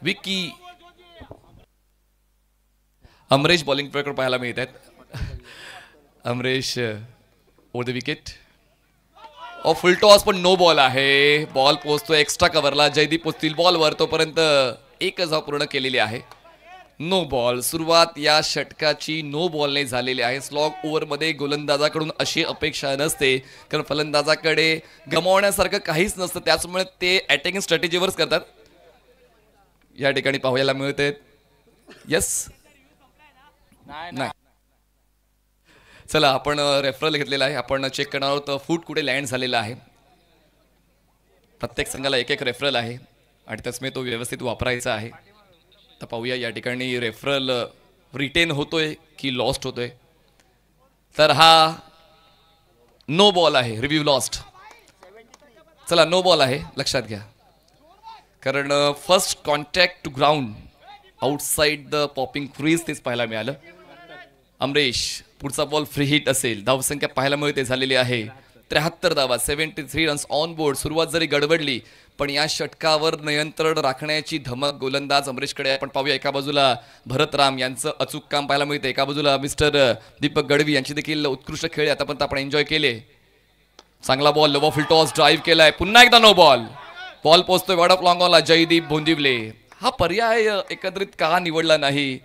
विकी अमरेश बॉलिंग ट्रॅकवर पाहायला मिळत आहेत. Amresh over the wicket. Full toss पण नो बॉल आहे. बॉल पोहोचतो एक्स्ट्रा कव्हरला. जयदीप पोचतील बॉलवर. तोपर्यंत 1 धाव पूर्ण केलेली आहे. No ball. सुरुवात या षटकाची नो बॉलने झालेली आहे. स्लॉग ओव्हरमध्ये गोलंदाजाकडून अशी अपेक्षा नसते, कारण फलंदाजाकडे गमावण्यासारखं काहीच नसतं. त्याचमुळे ते अटॅकिंग स्ट्रॅटेजीवरच करतात. या ठिकाणी पाहायला मिळते. यस नाही. चला आपण रेफरल घेतलेला आहे. आपण चेक करणार आहोत फूट कुठे लँड झालेला आहे. प्रत्येक संघाला 1 रेफरल आहे आणि त्याचमुळे तो व्यवस्थित वापरायचा आहे. तर पाहूया या ठिकाणी रेफरल रिटेन होतोय की लॉस्ट होतोय. तर हा नो बॉल आहे. Review lost. चला नो बॉल आहे, लक्षात घ्या. कारण first contact to ground outside the popping crease तेच पाहायला मिळालं. अमरेश पुढचा बॉल फ्री हिट असेल. धावसंख्या पाहायला मिळते झालेली आहे 73 धावा. 73 रन्स ऑन बोर्ड. सुरुवात जरी गडबडली पण या षटकावर नियंत्रण राखण्याची धमक गोलंदाज अमरेशकडे. आपण पाहूया एका बाजूला भरतराम यांचं अचूक काम पाहायला मिळते. एका बाजूला मिस्टर दीपक गडवी यांची देखील उत्कृष्ट खेळ आतापर्यंत आपण एन्जॉय केले. चांगला बॉल. लो फुल टॉस ड्राईव्ह केलाय. पुन्हा एकदा नो बॉल. बॉल पोहोचतोय वार्ड ऑफ लॉंग ऑनला. जयदीप भोंदिवले. हा पर्याय एकत्रित का निवडला नाही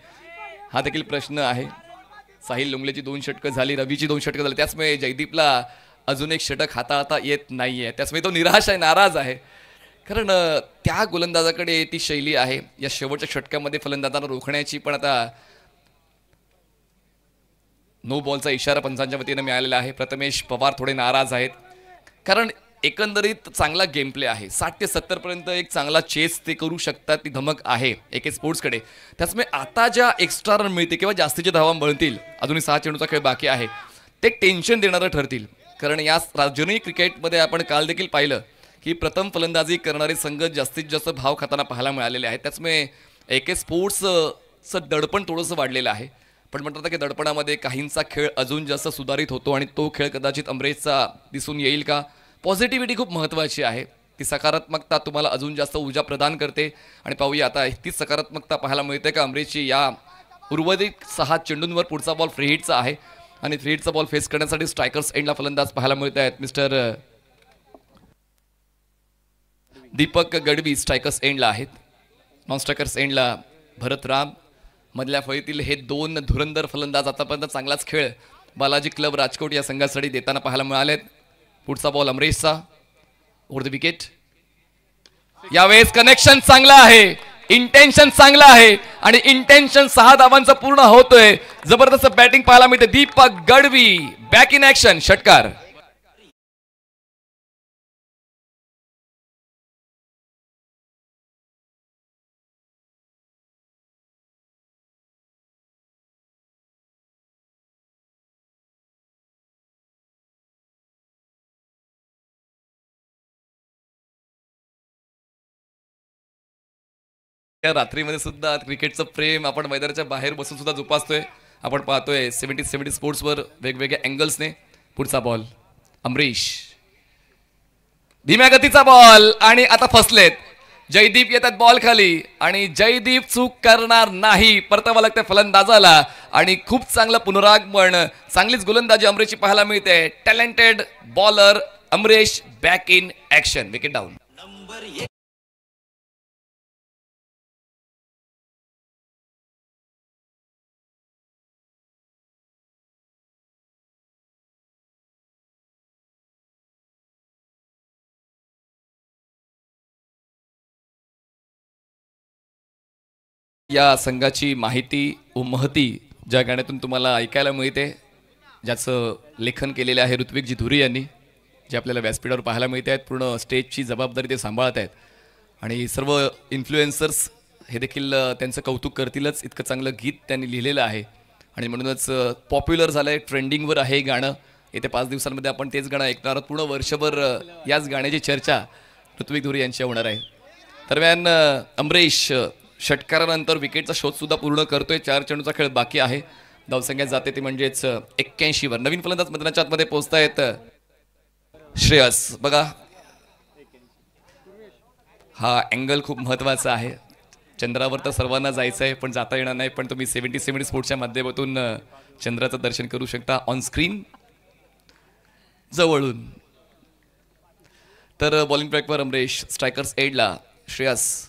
हा देखील प्रश्न आहे. साहिल लुंगलेची 2 षटकं झाली. रवीची 2 षटकं झाली. त्याचमुळे जयदीपला अजून एक षटक हाताळता येत नाहीये. त्याचमुळे तो निराश आहे, नाराज आहे. कारण त्या गोलंदाजाकडे ती शैली आहे या शेवटच्या षटकामध्ये फलंदाजांना रोखण्याची. पण आता नो बॉलचा इशारा पंचांच्या वतीनं मिळालेला आहे. प्रथमेश पवार थोडे नाराज आहेत, कारण एकंदरीत चांगला गेम प्ले आहे. 60 ते 70 पर्यंत एक चांगला चेस ते करू शकतात. ती धमक आहे एके स्पोर्ट्सकडे. त्याचमुळे आता ज्या एक्स्ट्रा रन मिळतील किंवा जास्तीचे धावा मिळतील, अजूनही 6 चेंडूचा खेळ बाकी आहे, ते टेन्शन देणारं ठरतील. कारण या जुनी क्रिकेटमध्ये आपण काल देखील पाहिलं की प्रथम फलंदाजी करणारे संघ जास्तीत जास्त भाव खाताना पाहायला मिळालेले आहेत. त्याचमुळे एके स्पोर्ट्सचं दडपण थोडंसं वाढलेलं आहे. पण म्हणतात की दडपणामध्ये काहींचा खेळ अजून जास्त सुधारित होतो आणि तो खेळ कदाचित अमरेशचा दिसून येईल का. पॉझिटिव्हिटी खूप महत्त्वाची आहे. ती सकारात्मकता तुम्हाला अजून जास्त ऊर्जा प्रदान करते. आणि पाहूया आता तीच सकारात्मकता पाहायला मिळते का अमरेशची या उर्वरित 6 चेंडूंवर. पुढचा बॉल फ्री हिटचा आहे आणि फ्री हिटचा बॉल फेस करण्यासाठी स्ट्रायकर्स एंडला फलंदाज पाहायला मिळत आहेत. मिस्टर दीपक गडवी स्ट्रायकर्स एंडला आहेत. नॉन स्ट्रायकर्स एंडला भरतराम. मधल्या फळीतील हे 2 धुरंधर फलंदाज आतापर्यंत चांगलाच खेळ बालाजी क्लब राजकोट या संघासाठी देताना पाहायला मिळालेत. पुढचा बॉल अमरेशचा. Over the wicket. यावेळेस कनेक्शन चांगला आहे, इंटेन्शन चांगला आहे आणि इंटेन्शन 6 धावांचा पूर्ण होतोय. जबरदस्त बॅटिंग पाहायला मिळते. Deepak Gadvi back in action. षटकार. त्या रात्रीमध्ये सुद्धा क्रिकेटचं प्रेम आपण मैदानाच्या बाहेर बसून सुद्धा जोपासतोय. आपण पाहतोय 70 स्पोर्ट्सवर वेगवेगळ्या अँगल्सने. पुढचा बॉल अमरीश. धीम्या गतीचा बॉल आणि आता फसलेत. जयदीप येतात बॉल खाली आणि जयदीप चूक करणार नाही. परतावा लागते फलंदाजाला आणि खूप चांगलं पुनरागमन. चांगलीच गोलंदाजी अमरेशची पाहायला मिळते. Talented bowler Amresh back in action. Wicket down. Number 1. या संघाची माहिती व महती ज्या गाण्यातून तुम्हाला ऐकायला मिळते ज्याचं लेखन केलेलं आहे ऋत्विकजी धुरी यांनी, जे आपल्याला व्यासपीठावर पाहायला मिळते आहेत. पूर्ण स्टेजची जबाबदारी ते सांभाळत आहेत आणि सर्व इन्फ्लुएन्सर्स हे देखील त्यांचं कौतुक करतीलच. इतकं चांगलं गीत त्यांनी लिहिलेलं आहे आणि म्हणूनच पॉप्युलर झालं आहे, ट्रेंडिंगवर आहे हे गाणं. येत्या 5 दिवसांमध्ये आपण तेच गाणं ऐकणार आहोत. पूर्ण वर्षभर याच गाण्याची चर्चा ऋत्विक धुरी यांची होणार आहे. दरम्यान अमरेश षटकारानंतर विकेटचा शोधसुद्धा पूर्ण करतोय. 4 चेंडूचा खेळ बाकी आहे. धावसंख्या जाते ती म्हणजेच 81वर. नवीन फलंदाज मैदानाच्या आतमध्ये पोहोचतायत श्रेयस. बघा हा अँगल खूप महत्त्वाचा आहे. चंद्रावर तर सर्वांना जायचं आहे पण जाता येणार नाही, पण तुम्ही 77 स्पोर्ट्सच्या माध्यमातून चंद्राचं दर्शन करू शकता ऑन स्क्रीन जवळून. तर बॉलिंग ट्रॅकवर Amresh, strikers एडला Shreyas.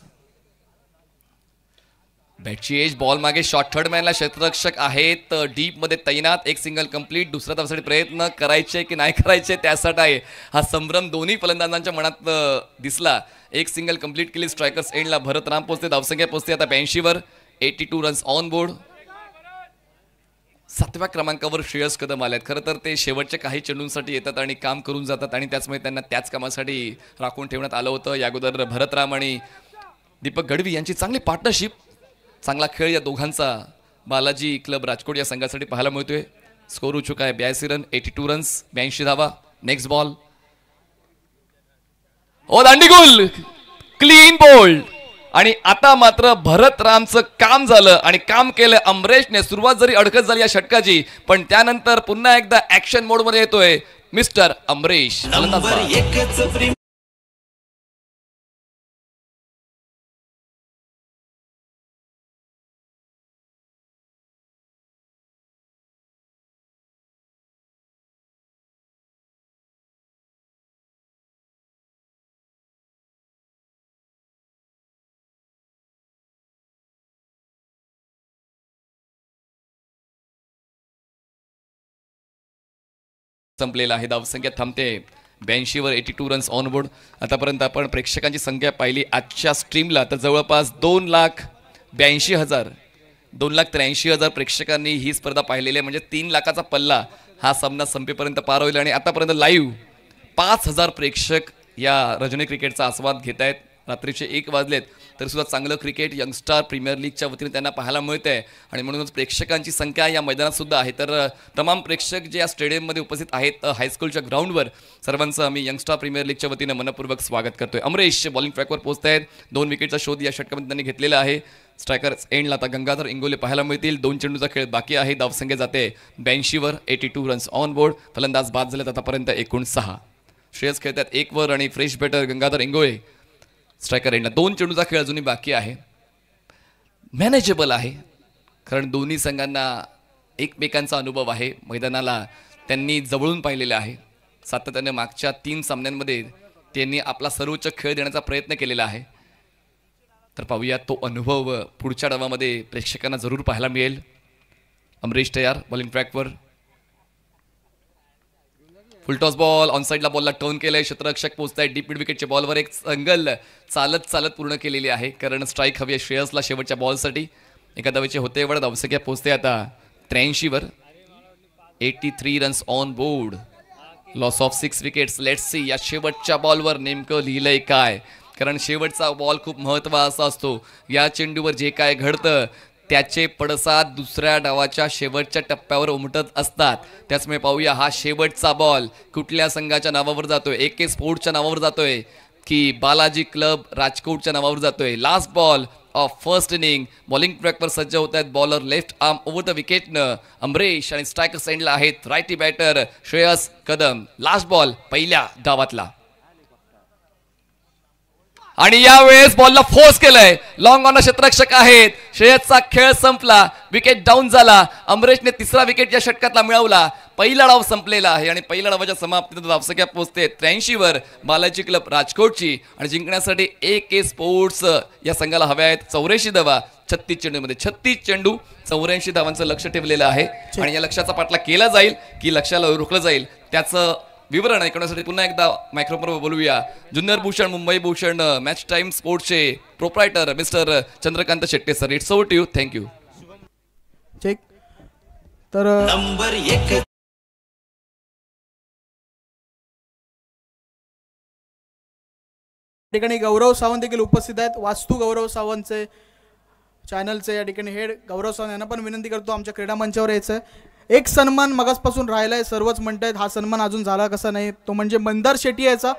बॅटची age, ball मागे शॉर्ट थर्ड मॅनला क्षेत्ररक्षक आहेत डीप मध्ये तैनात. एक सिंगल कंप्लीट. दुसऱ्या धावसाठी प्रयत्न करायचे की नाही करायचे त्यासाठी आहे हा संभ्रम दोन्ही फलंदाजांच्या मनात दिसला. एक सिंगल कंप्लीट केली स्ट्रायकर्स एंडला. भरत राम पोहोचते. धावसंख्या पोहोचते आता 82वर. 82 रन्स ऑन बोर्ड. 7व्या क्रमांकावर श्रेयस कदम आले आहेत. खरं तर ते शेवटच्या काही चेंडूंसाठी येतात आणि काम करून जातात आणि त्याचमुळे त्यांना त्याच कामासाठी राखून ठेवण्यात आलं होतं. या अगोदर भरत राम आणि दीपक गढवी यांची चांगली पार्टनरशिप, चांगला खेळ या दोघांचा बालाजी क्लब राजकोट या संघासाठी पाहायला मिळतोय. स्कोर उचूक आहे 82 रन, 82 रन्स, 82 धावा. नेक्स्ट बॉल ओ दांडीगुल, क्लीन बोल्ड. आणि आता मात्र भरत रामचं काम झालं आणि काम केलं अमरेशने. सुरुवात जरी अडकत झाली या षटकाची पण त्यानंतर पुन्हा एकदा ऍक्शन मोड मध्ये येतोय मिस्टर अमरेश. नंबर 1च प्रेमी संपलेला आहे. धावसंख्या थांबते 82वर. 82 रन्स ऑन बोर्ड. आतापर्यंत आपण प्रेक्षकांची संख्या पाहिली आजच्या स्ट्रीमला तर जवळपास 2,82,000 2,83,000 प्रेक्षकांनी ही स्पर्धा पाहिलेली आहे. म्हणजे 3 लाखाचा पल्ला हा सामना संपेपर्यंत पार होईल. आणि आतापर्यंत लाईव्ह 5,000 प्रेक्षक या रजनी क्रिकेटचा आस्वाद घेत आहेत. रात्रीचे 1 वाजलेत तरी सुद्धा चांगलं क्रिकेट यंगस्टार प्रीमियर लीगच्या वतीने त्यांना पाहायला मिळत आहे आणि म्हणूनच प्रेक्षकांची संख्या या मैदानात सुद्धा आहे. तर तमाम प्रेक्षक जे या स्टेडियममध्ये उपस्थित आहेत हायस्कूलच्या ग्राउंडवर, सर्वांचं आम्ही यंगस्टार प्रीमियर लीगच्या वतीने मनपूर्वक स्वागत करतोय. अमरेश बॉलिंग ट्रॅकवर पोहोचत आहेत. 2 विकेटचा शोध या षटकामध्ये त्यांनी घेतलेला आहे. स्ट्रायकर्स एंडला आता गंगाधर इंगोले पाहायला मिळतील. 2 चेंडूचा खेळ बाकी आहे. धावसंख्या जाते 82वर. 82 रन्स ऑन बोर्ड. फलंदाज बाद झालेत आतापर्यंत एकूण 6. श्रेयस खेळतात 1 वर आणि फ्रेश बॅटर गंगाधर इंगोळे. स्ट्रायकर एंडला 2 चेंडूचा खेळ अजूनही बाकी आहे. मॅनेजेबल आहे कारण दोन्ही संघांना एकमेकांचा अनुभव आहे. मैदानाला त्यांनी जवळून पाहिलेलं आहे. सातत्याने मागच्या 3 सामन्यांमध्ये त्यांनी आपला सर्वोच्च खेळ देण्याचा प्रयत्न केलेला आहे. तर पाहूया तो अनुभव पुढच्या डावामध्ये प्रेक्षकांना जरूर पाहायला मिळेल. अमरेश तयार बॉलिंग ट्रॅकवर. फुलटॉस बॉल ऑन साईडला बॉलला टर्न केलंय. क्षेत्ररक्षक पोहोचताय डीप मिड विकेटच्या बॉलवर. एक संगल चालत पूर्ण केलेली आहे कारण स्ट्राईक हवी आहे श्रेयसला शेवटच्या बॉलसाठी. एका धावेचे होते एवढा. धावसंख्या पोहोचते आता 83वर. 83 runs on board. Loss of 6 wickets. Let's see या शेवटच्या बॉलवर नेमकं लिहिलंय काय, कारण शेवटचा बॉल खूप महत्त्वाचा असतो. या चेंडूवर जे काय घडतं त्याचे पडसाद दुसऱ्या डावाच्या शेवटच्या टप्प्यावर उमटत असतात. त्याचमुळे पाहूया हा शेवटचा बॉल कुठल्या संघाच्या नावावर जातोय. AK स्पोर्ट्सच्या नावावर जातोय की बालाजी क्लब राजकोटच्या नावावर जातोय. Last ball of first inning. Bowling ट्रॅकवर सज्ज होत आहेत. Bowler left arm over the विकेटनं अमरेश आणि स्ट्रायकर सेंडला आहेत righty batter Shreyas Kadam. Last ball पहिल्या डावातला आणि यावेळेस बॉलला फोर्स केलंय. लॉंग ऑन क्षेत्ररक्षक आहेत. श्रेयसचा खेळ संपला. विकेट डाऊन झाला. अमरेशने 3रा विकेट या षटकातला मिळवला. पहिला डाव संपलेला आहे आणि पहिल्या डावाच्या समाप्तीनंतर धावसंख्या पोहोचते 83वर बालाजी क्लब राजकोटची. आणि जिंकण्यासाठी AK स्पोर्ट्स या संघाला हव्या आहेत 84 धावा. 36 चेंडूमध्ये 36 चेंडू 84 धावांचं लक्ष ठेवलेलं आहे आणि या लक्ष्याचा पाठला केला जाईल की लक्ष्याला रोखलं जाईल त्याचं विवरण ऐकण्यासाठी पुन्हा एकदा मायक्रोफोनवर बोलूया जुन्नर भूषण मुंबई भूषण मॅच टाइम स्पोर्ट्सचे proprietor mister Chandrakant Shette sir. It's over to you. Thank you. Check. तर नंबर 1 ठिकाणी गौरव सावंत देखील उपस्थित आहेत. वास्तू गौरव सावंतचे चॅनलचे या ठिकाणी हेड गौरव सावंत यांना पण विनंती करतो आमच्या क्रीडा मंचावर यायचं. एक सन्मान मगासपासून राहिला आहे, सर्वच म्हणतायत हा सन्मान अजून झाला कसा नाही, तो म्हणजे मंदार शेट्टी याचा.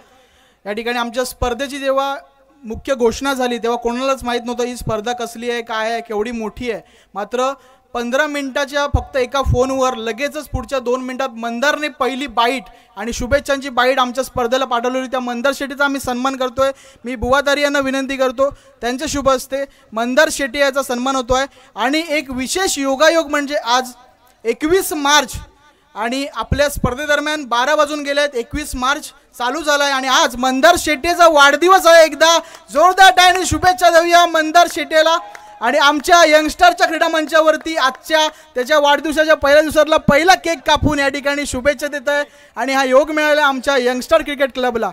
या ठिकाणी आमच्या स्पर्धेची जेव्हा मुख्य घोषणा झाली तेव्हा कोणालाच माहीत नव्हतं ही स्पर्धा कसली आहे, काय आहे, केवढी मोठी आहे. मात्र 15 मिनिटाच्या फक्त एका फोनवर लगेचच पुढच्या 2 मिनिटात मंदारने पहिली बाईट आणि शुभेच्छांची बाईट आमच्या स्पर्धेला पाठवली होती. त्या मंदार शेट्टीचा आम्ही सन्मान करतोय. मी बुवादारी यांना विनंती करतो त्यांच्या शुभ हस्ते मंदार शेट्टी याचा सन्मान होतो आहे. आणि एक विशेष योगायोग म्हणजे आज 21 मार्च आणि आपल्या स्पर्धेदरम्यान 12 वाजून गेले आहेत. 21 मार्च चालू झाला आहे आणि आज मंदार शेट्टीचा वाढदिवस आहे. एकदा जोरदार टाळ्यांनी शुभेच्छा देऊया मंदार शेट्टीला. आणि आमच्या यंगस्टरच्या क्रीडा मंचावरती आजच्या त्याच्या वाढदिवसाच्या पहिल्या दिवसाला पहिला केक कापून या ठिकाणी शुभेच्छा देत आहे. आणि हा योग मिळाला आमच्या यंगस्टर क्रिकेट क्लबला.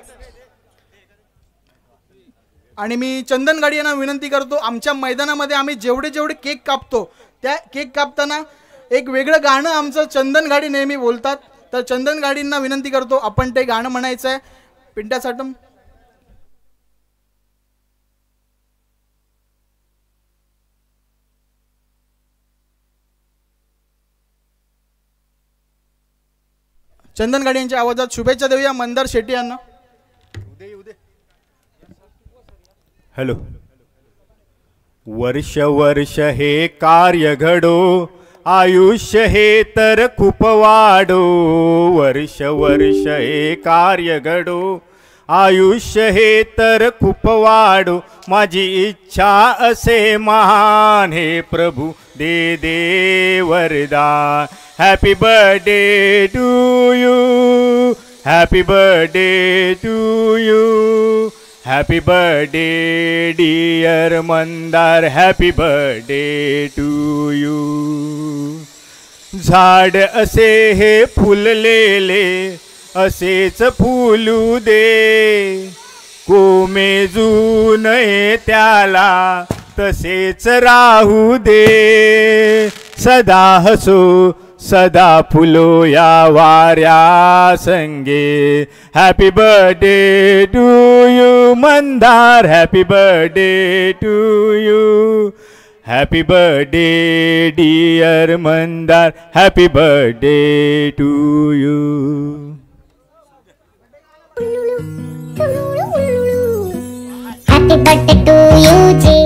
आणि मी चंदन गाडी यांना विनंती करतो आमच्या मैदानामध्ये आम्ही जेवढे केक कापतो त्या केक कापताना एक वेगळं गाणं आमचं चंदन गाडी नेहमी बोलतात, तर चंदन गाडींना विनंती करतो आपण ते गाणं म्हणायचं आहे. पिंट्या साटम. चंदन गाडी यांच्या आवाजात शुभेच्छा देऊया मंदार शेट्टी यांना. हॅलो. वर्ष वर्ष हे कार्य घडो, आयुष्य हे तर खूप वाढो. वर्ष वर्ष हे कार्य घडो, आयुष्य हे तर खूप वाढो. माझी इच्छा असे महान, हे प्रभू दे दे वरदान. Happy birthday to you, happy birthday to you, happy birthday dear Mandar, happy birthday to you. झाड असे हे फुललेले असेच फुलू दे, कोमेजू नये त्याला तसेच राहू दे. सदा हसो सदा फुलो या वाऱ्या संगे. Happy birthday to you Mandar, happy birthday to you, happy birthday dear Mandar, happy birthday to you. Happy birthday to you ji.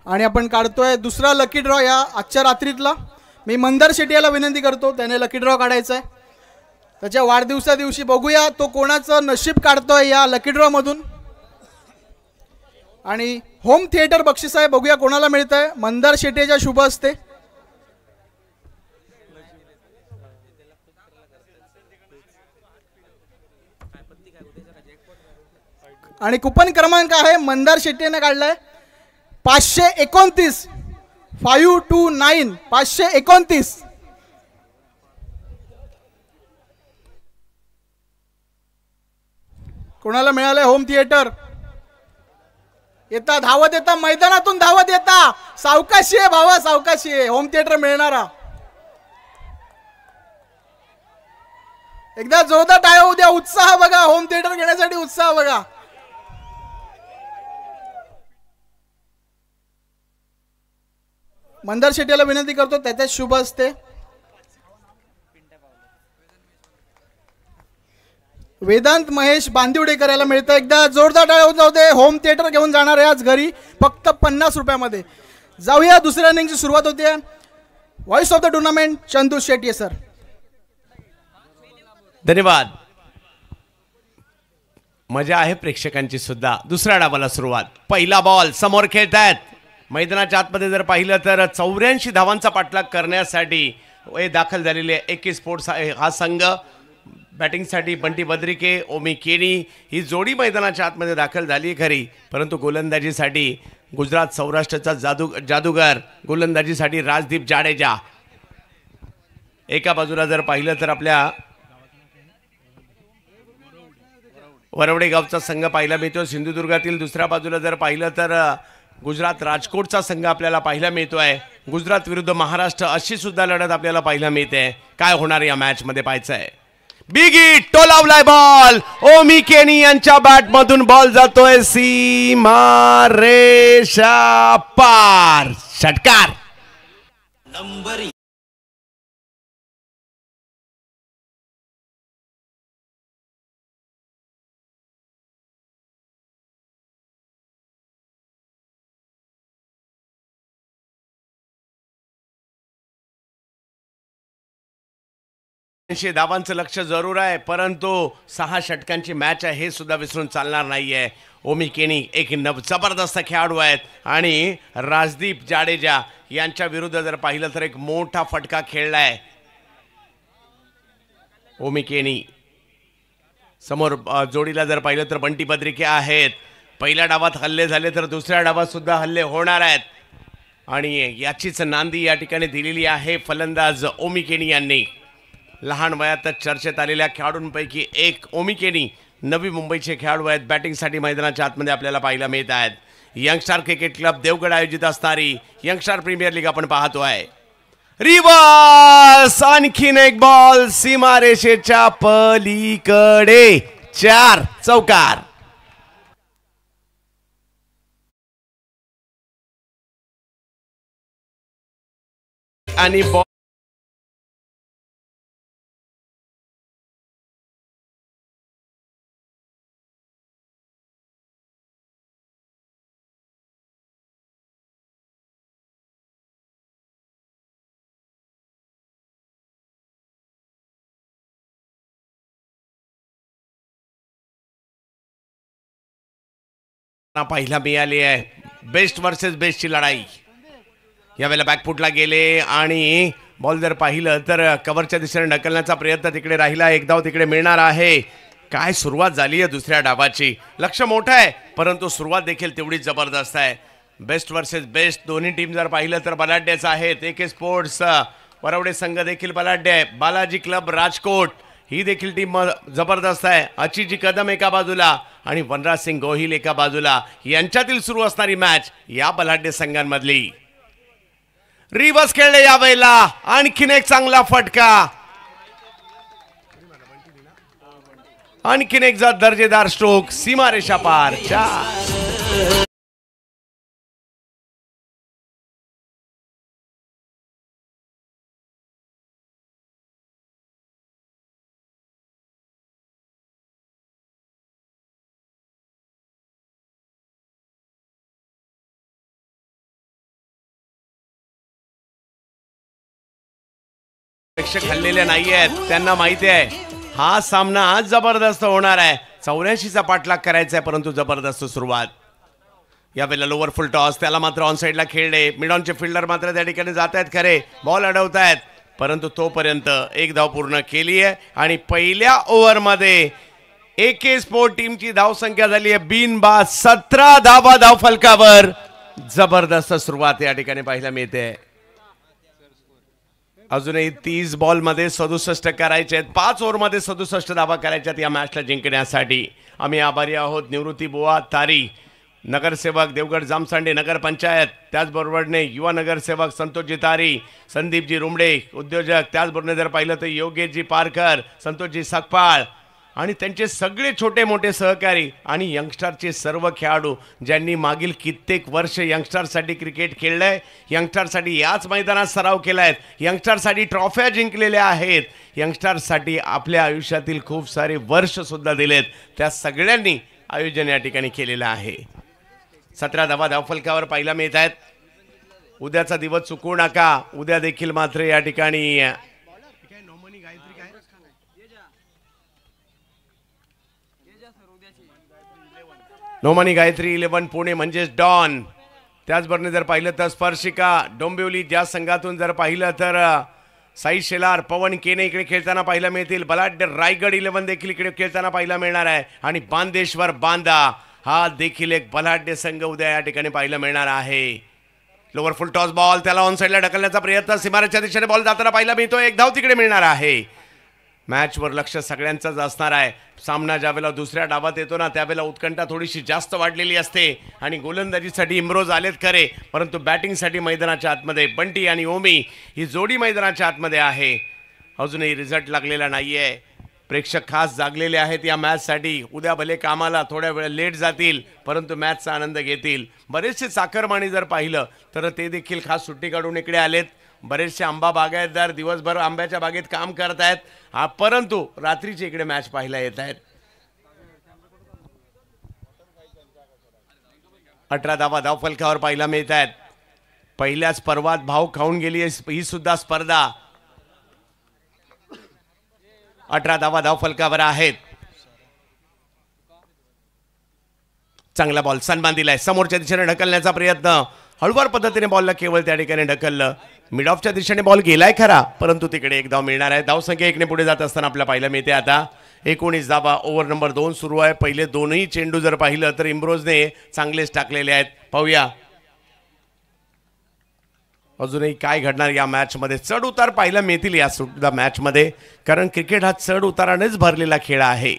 आणि आपण काढतोय दुसरा लकी ड्रॉ या आजच्या रात्रीतला. मी मंदार शेट्टी याला विनंती करतो त्याने लकी ड्रॉ काढायचा आहे. त्याच्या वाढदिवसा दिवशी बघूया तो कोणाचं नशीब काढतोय या लकी ड्रॉ मधून. आणि होम थिएटर बक्षीस आहे, बघूया कोणाला मिळत आहे. मंदार शेट्टीच्या शुभ हस्ते. आणि कुपन क्रमांक आहे मंदार शेट्टीने काढलाय 529 529 529. कोणाला मिळालंय होम थिएटर. येता धावत येता, मैदानातून धावत येता. सावकाशी आहे भावा, सावकाशी आहे. होम थिएटर मिळणारा. एकदा जोरदार टाळ्या होऊ द्या. उत्साह बघा, होम थिएटर घेण्यासाठी उत्साह बघा. मंदार शेट्टीला विनंती करतो त्याच्या शुभ हस्ते. वेदांत महेश बांदिवडेकर याला मिळतं. एकदा जोरदार टाळ्या होऊन जाऊ दे. होम थिएटर घेऊन जाणार आहे आज घरी फक्त 50 रुपयामध्ये. जाऊया दुसऱ्या इनिंगची सुरुवात होते. Voice of the tournament Chandu Shetty sir. धन्यवाद. मजा आहे प्रेक्षकांची सुद्धा. दुसऱ्या डावाला सुरुवात. पहिला बॉल समोर खेळतायत. मैदानाच्या आतमध्ये जर पाहिलं तर 84 धावांचा पाठलाग करण्यासाठी दाखल झालेले AK स्पोर्ट्स हा संघ. बॅटिंगसाठी बंटी बद्रिके, ओमी केनी ही जोडी मैदानाच्या आतमध्ये दाखल झाली खरी, परंतु गोलंदाजीसाठी गुजरात सौराष्ट्रचा जादूगार, गोलंदाजीसाठी राजदीप जाडेजा. एका बाजूला जर पाहिलं तर आपल्या वरवडे गावचा संघ पाहायला मिळतो सिंधुदुर्गातील. दुसऱ्या बाजूला जर पाहिलं तर गुजरात राजकोटचा संघ आपल्याला पाहायला मिळतोय. गुजरात विरुद्ध महाराष्ट्र अशी सुद्धा लढत आपल्याला पाहायला मिळते. काय होणार या मॅच मध्ये पाहायचं आहे. बिग हिट टोलावलाय बॉल. ओमी केनी यांच्या बॅट मधून बॉल जातोय सीमा रेषा पार. षटकार. नंबर धावांचं लक्ष जरूर आहे, परंतु 6 षटकांची मॅच आहे हे सुद्धा विसरून चालणार नाहीये. ओमी केनी एक जबरदस्त खेळाडू आहेत आणि राजदीप जाडेजा यांच्या विरुद्ध जर पाहिलं तर एक मोठा फटका खेळलाय. ओमी केनी समोर जोडीला जर पाहिलं तर बंटी बद्रिके आहेत. पहिल्या डावात हल्ले झाले तर दुसऱ्या डावात सुद्धा हल्ले होणार आहेत आणि याचीच नांदी या ठिकाणी दिलेली आहे फलंदाज ओमी केनी यांनी. लहान वयातच चर्चेत आलेल्या खेळाडूंपैकी एक ओमी केनी नवी मुंबईचे खेळाडू आहेत. बॅटिंगसाठी मैदानाच्या आतमध्ये आपल्याला पाहायला मिळत आहेत. यंगस्टार क्रिकेट क्लब देवगड आयोजित असणारी यंगस्टार प्रीमियर लीग आपण पाहतोय. रिवर्स आणखीन एक बॉल सीमारेषेच्या पलीकडे. 4 चौकार. आणि बॉल पाहायला मिळाली आहे. बेस्ट वर्सेस बेस्टची लढाई. यावेळेला बॅकफुटला गेले आणि बॉल जर पाहिलं तर कव्हरच्या दिशेने ढकलण्याचा प्रयत्न तिकडे राहिला. एक धाव तिकडे मिळणार आहे. काय सुरुवात झाली आहे दुसऱ्या डावाची. लक्ष मोठं आहे परंतु सुरुवात देखील तेवढीच जबरदस्त आहे. बेस्ट वर्सेस बेस्ट दोन्ही टीम जर पाहिलं तर बलाढ्यच आहेत. AK स्पोर्ट्स वरवडे संघ देखील बलाढ्य आहे. बालाजी क्लब राजकोट ही देखील टीम जबरदस्त आहे. अचिजी कदम एका बाजूला आणि वनराज सिंग गोहिल एका बाजूला. यांच्यातील सुरू असणारी मॅच या बलाढ्य संघांमधली. रिवर्स खेळले यावेळेला. आणखीन एक चांगला फटका. आणखीन एक दर्जेदार स्ट्रोक. सीमारेषा पार. 4 प्रेक्षक हल्लेले नाही आहेत. त्यांना माहिती आहे हा सामना आज जबरदस्त होणार आहे. 84चा पाठलाग करायचा आहे परंतु जबरदस्त सुरुवात. यावेळेला लोअर फुल टॉस. त्याला मात्र ऑन साईडला खेळले. मिडॉनचे फिल्डर मात्र त्या ठिकाणी जात आहेत खरे. बॉल अडवतायत परंतु तोपर्यंत एक धाव पूर्ण केली आहे आणि पहिल्या ओव्हरमध्ये AK स्पोर्ट टीमची धावसंख्या झाली आहे बिनबाद 17 धावा धाव फलकावर. जबरदस्त सुरुवात या ठिकाणी पाहायला मिळते. अजूनही 30 बॉलमध्ये 67 करायचे आहेत. 5 ओव्हरमध्ये 67 धावा करायच्यात या मॅचला जिंकण्यासाठी. आम्ही आभारी आहोत निवृत्ती बुवा तारी, नगरसेवक देवगड जामसांडे नगरपंचायत, त्याचबरोबरने युवा नगरसेवक संतोषजी तारी, संदीपजी रुमडे उद्योजक, त्याचबरोबर जर पाहिलं तर योगेशजी पारकर, संतोषजी सकपाळ आणि त्यांचे सगळे छोटे मोठे सहकारी आणि यंगस्टरचे सर्व खेळाडू ज्यांनी मागील कित्येक वर्ष यंगस्टरसाठी क्रिकेट खेळलंय, यंगस्टरसाठी याच मैदानात सराव केलाय, यंगस्टरसाठी ट्रॉफ्या जिंकलेल्या आहेत, यंगस्टरसाठी आपल्या आयुष्यातील खूप सारे वर्ष सुद्धा दिलेत, त्या सगळ्यांनी आयोजन या ठिकाणी केलेलं आहे. 17 धावा धावफलकावर पाहायला मिळत आहेत. उद्याचा दिवस चुकू नका. उद्या देखील मात्र या ठिकाणी नोमानी गायत्री 11 पुणे म्हणजेच डॉन. त्याचबरोबर जर पाहिलं तर स्पर्शिका डोंबिवली ज्या संघातून जर पाहिलं तर साई शेलार पवन केने इकडे खेळताना पाहायला मिळतील. बलाढ्य रायगड 11 देखील इकडे खेळताना पाहायला मिळणार आहे. आणि बांदेश्वर बांदा हा देखील एक बलाढ्य संघ उद्या या ठिकाणी पाहायला मिळणार आहे. लोअर फुल टॉस बॉल त्याला ऑन साईडला ढकलण्याचा प्रयत्न सीमारेच्या दिशेने बॉल जाताना पाहायला मिळतो. एक धाव तिकडे मिळणार आहे. मॅचवर लक्ष सगळ्यांचंच असणार आहे. सामना ज्यावेळेला दुसऱ्या डावात येतो ना त्यावेळेला उत्कंठा थोडीशी जास्त वाढलेली असते. आणि गोलंदाजीसाठी इम्रोज आलेत खरे, परंतु बॅटिंगसाठी मैदानाच्या आतमध्ये बंटी आणि ओमी ही जोडी मैदानाच्या आतमध्ये आहे. अजूनही रिझल्ट लागलेला नाहीये. प्रेक्षक खास जागलेले आहेत या मॅचसाठी. उद्या भले कामाला थोड्या वेळ लेट जातील, परंतु मॅचचा आनंद घेतील. बरेचसे चाकरमानी जर पाहिलं तर ते देखील खास सुट्टी काढून इकडे आलेत. बरेचसे आंबा बागायतदार दिवसभर आंब्याच्या बागेत काम करत आहेत, परंतु रात्रीचे इकडे मॅच पाहायला येत आहेत. 18 धावा धावफलकावर पाहायला मिळत आहेत. पहिल्याच पर्वात भाव खाऊन गेली ही सुद्धा स्पर्धा. 18 धावा धावफलकावर आहेत. चांगला बॉल सन्मान दिलाय. समोरच्या दिशेने ढकलण्याचा प्रयत्न. हळूवार पद्धतीने बॉलला केवळ त्या ठिकाणी ढकललं. मिड ऑफच्या दिशेने बॉल गेलाय खरा, परंतु तिकडे एक धाव मिळणार आहे. धावसंख्या 1 ने पुढे जात असताना आपल्याला पाहायला मिळते आता 19 धावा. ओव्हर नंबर 2 सुरू आहे. पहिले दोनही चेंडू जर पाहिलं तर इम्ब्रोजने चांगलेच टाकलेले आहेत. पाहूया अजूनही काय घडणार या मॅचमध्ये. चढ उतार पाहायला मिळतील या सुद्धा मॅचमध्ये, कारण क्रिकेट हा चढ उतारानेच भरलेला खेळ आहे.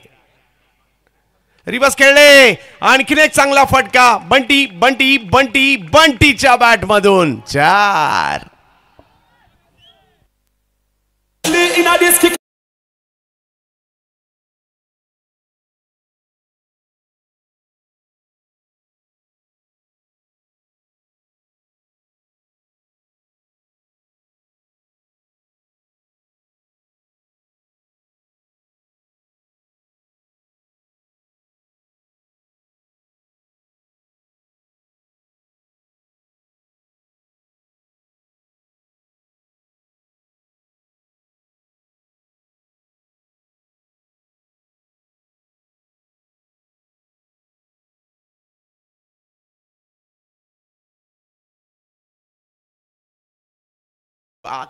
रिवर्स खेळले. आणखीन एक चांगला फटका. बंटी बंटी बंटी बंटीच्या बॅट मधून 4.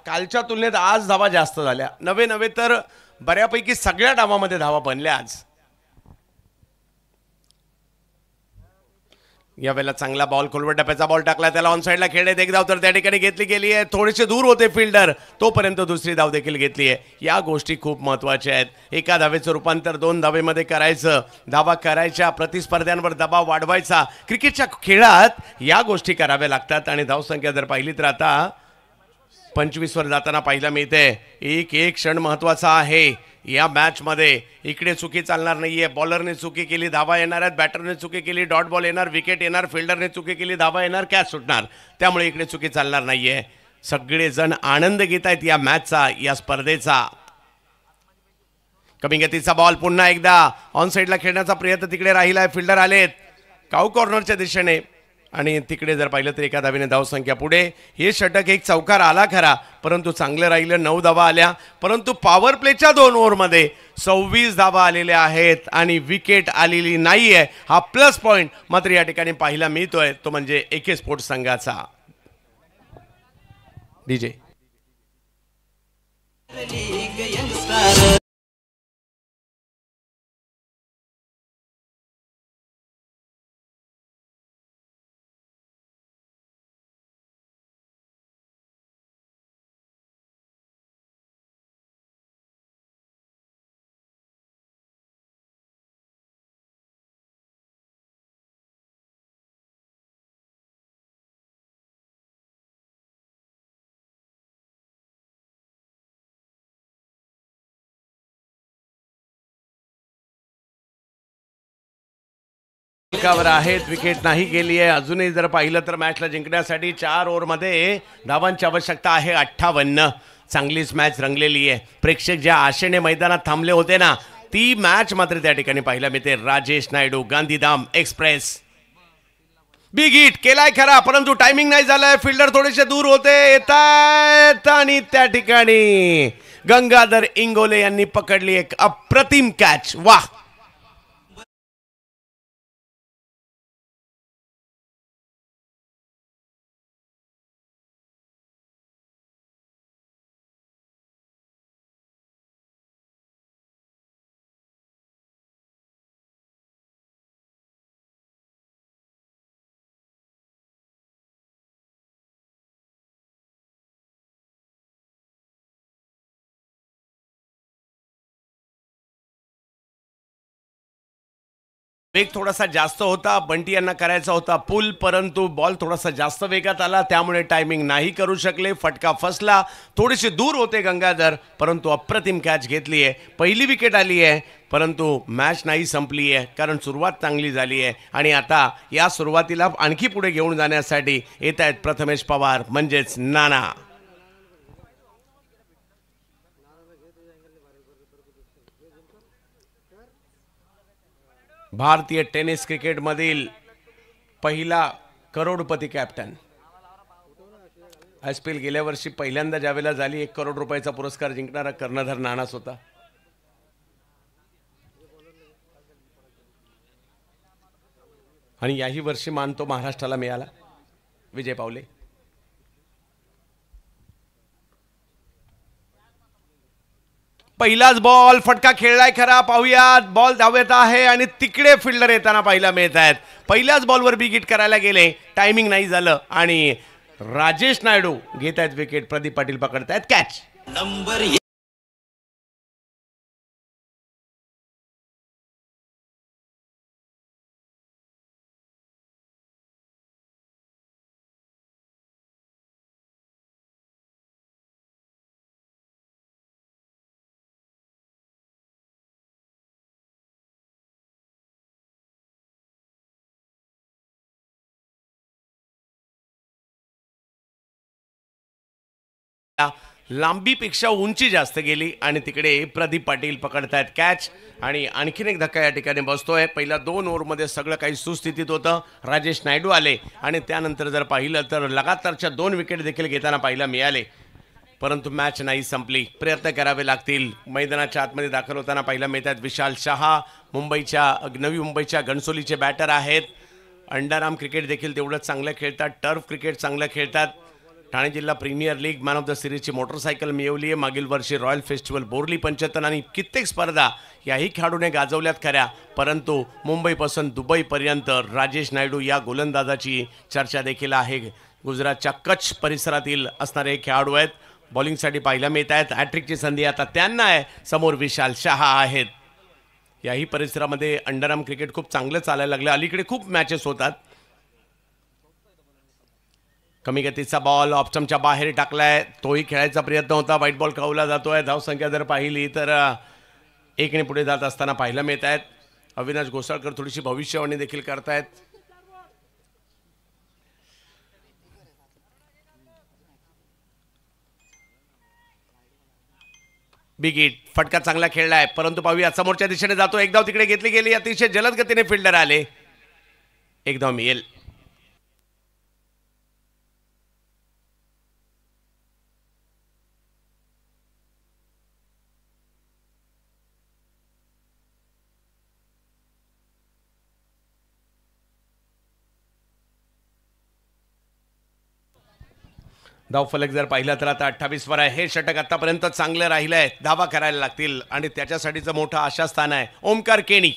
कालच्या तुलनेत आज धावा जास्त झाल्या. नवे तर बऱ्यापैकी सगळ्या डावामध्ये धावा बनल्या आज. यावेळेला चांगला बॉल खोलवर टप्प्याचा बॉल टाकला. त्याला ऑन साईडला खेळत एक धाव तर त्या ठिकाणी घेतली गेली आहे. थोडेसे दूर होते फिल्डर, तोपर्यंत दुसरी धाव देखील घेतली आहे. या गोष्टी खूप महत्त्वाच्या आहेत. एका धावेचं रूपांतर 2 धावेमध्ये करायचं. धावा करायच्या, प्रतिस्पर्ध्यांवर दबाव वाढवायचा. क्रिकेटच्या खेळात या गोष्टी कराव्या लागतात. आणि धावसंख्या जर पाहिली तर आता 25 वर जाताना पाहायला मिळते. एक क्षण महत्वाचा आहे या मॅच मध्ये. इकडे चुकी चालणार नाहीये. बॉलरने चुकी केली, धावा येणार आहेत. बॅटरने चुकी केली, डॉट बॉल येणार, विकेट येणार. फिल्डरने चुकी केली, धावा येणार, कॅच सुटणार. त्यामुळे इकडे चुकी चालणार नाहीये. सगळेजण आनंद घेत आहेत या मॅचचा, या स्पर्धेचा. कमी गतीचा बॉल पुन्हा एकदा ऑन साईडला खेळण्याचा प्रयत्न तिकडे राहिलाय. फिल्डर आलेत काऊ कॉर्नरच्या दिशेने, आणि तिकडे जर पाहिलं तर एका धावेने धावसंख्या पुढे. हे षटक एक चौकार आला खरा, परंतु चांगलं राहिलं. 9 धावा आल्या, परंतु पॉवर प्लेच्या 2 ओव्हरमध्ये 26 धावा आलेल्या आहेत आणि विकेट आलेली नाहीये. हा प्लस पॉइंट मात्र या ठिकाणी पाहायला मिळतोय, तो म्हणजे AK स्पोर्ट्स संघाचा. डीजे आहेत. विकेट नाही गेली आहे अजूनही. जर पाहिलं तर मॅचला जिंकण्यासाठी 4 ओव्हरमध्ये धावांची आवश्यकता आहे 58. चांगलीच मॅच रंगलेली आहे. प्रेक्षक ज्या आशेने मैदानात थांबले होते ना, ती मॅच मात्र त्या ठिकाणी पाहायला मिळते. Rajesh Naidu Gandhidham express. Big hit केलाय खरा, परंतु टायमिंग नाही झालाय. फिल्डर थोडेसे दूर होते, येतात आणि त्या ठिकाणी गंगाधर इंगोले यांनी पकडली एक अप्रतिम कॅच. वाह, वेग थोडासा जास्त होता, बंटी यांना करायचा होता पुल, परंतु बॉल थोडासा जास्त वेगात आला, त्यामुळे टायमिंग नाही करू शकले. फटका फसला, थोडेसे दूर होते गंगाधर, परंतु अप्रतिम कॅच घेतली आहे. पहिली विकेट आली आहे, परंतु मॅच नाही संपली आहे, कारण सुरुवात चांगली झाली आहे. आणि आता या सुरुवातीला आणखी पुढे घेऊन जाण्यासाठी येत आहेत प्रथमेश पवार म्हणजेच नाना. भारतीय टेनिस क्रिकेटमधील पहिला करोडपती कॅप्टन. IPL गेल्या वर्षी पहिल्यांदा ज्यावेळेला झाली 1 करोड रुपयाचा पुरस्कार जिंकणारा कर्णधार नानाच होता. आणि याही वर्षी मान तो महाराष्ट्राला मिळाला. विजय पावले. पहिलाच बॉल, फटका खेळलाय खरा, पाहूयात. बॉल धावेत आहे आणि तिकडे फिल्डर येताना पाहायला मिळत आहेत. पहिल्याच बॉलवर बिग हिट करायला गेले, टायमिंग नाही झालं आणि राजेश नायडू घेत आहेत विकेट. प्रदीप पाटील पकडतायत कॅच. नंबर लांबीपेक्षा उंची जास्त गेली आणि तिकडे प्रदीप पाटील पकडतायत कॅच. आणि आणखीन एक धक्का या ठिकाणी बसतोय. पहिल्या 2 ओव्हरमध्ये सगळं काही सुस्थितीत होतं. राजेश नायडू आले आणि त्यानंतर जर पाहिलं तर लगातारच्या 2 विकेट देखील घेताना पाहायला मिळाले, परंतु मॅच नाही संपली. प्रयत्न करावे लागतील. मैदानाच्या आतमध्ये दाखल होताना पाहायला मिळतात विशाल शहा, नवी मुंबईच्या घणसोलीचे बॅटर आहेत. अंडाराम क्रिकेट देखील तेवढंच चांगलं खेळतात. टर्फ क्रिकेट चांगलं खेळतात. ठाणे जिल्हा premier league man of the सिरीजची मोटरसायकल मिळवली आहे. मागील वर्षी रॉयल फेस्टिवल, बोरली 75 आणि कित्येक स्पर्धा याही खेळाडूने गाजवल्यात खऱ्या, परंतु मुंबईपासून दुबईपर्यंत राजेश नायडू या गोलंदाजाची चर्चा देखील आहे. गुजरातच्या कच्छ परिसरातील असणारे खेळाडू आहेत. बॉलिंगसाठी पाहायला मिळत आहेत. हॅट्रिकची संधी आता त्यांना आहे. समोर विशाल शहा आहेत. याही परिसरामध्ये अंडरआर्म क्रिकेट खूप चांगलं चालायला लागलं. अलीकडे खूप मॅचेस होतात. कमी गतीचा बॉल ऑप्शनच्या बाहेर टाकलाय, तोही खेळायचा प्रयत्न होता. व्हाईट बॉल खावला जातोय. धावसंख्या जर पाहिली तर 1ने पुढे जात असताना पाहायला मिळत आहेत. अविनाश घोसाळकर थोडीशी भविष्यवाणी देखील करतायत. बिग हिट, फटका चांगला खेळलाय, परंतु पाहूया समोरच्या दिशेने जातो. एक धाव तिकडे घेतली गेली. अतिशय जलद गतीने फिल्डर आले. एक धाव मिळेल. धावफलक जर पाहिला तर आता 28 वर आहे. हे षटक आतापर्यंत चांगलं राहिलंय. धावा करायला लागतील आणि त्याच्यासाठीचं मोठं आशास्थान आहे. ओमकार केणी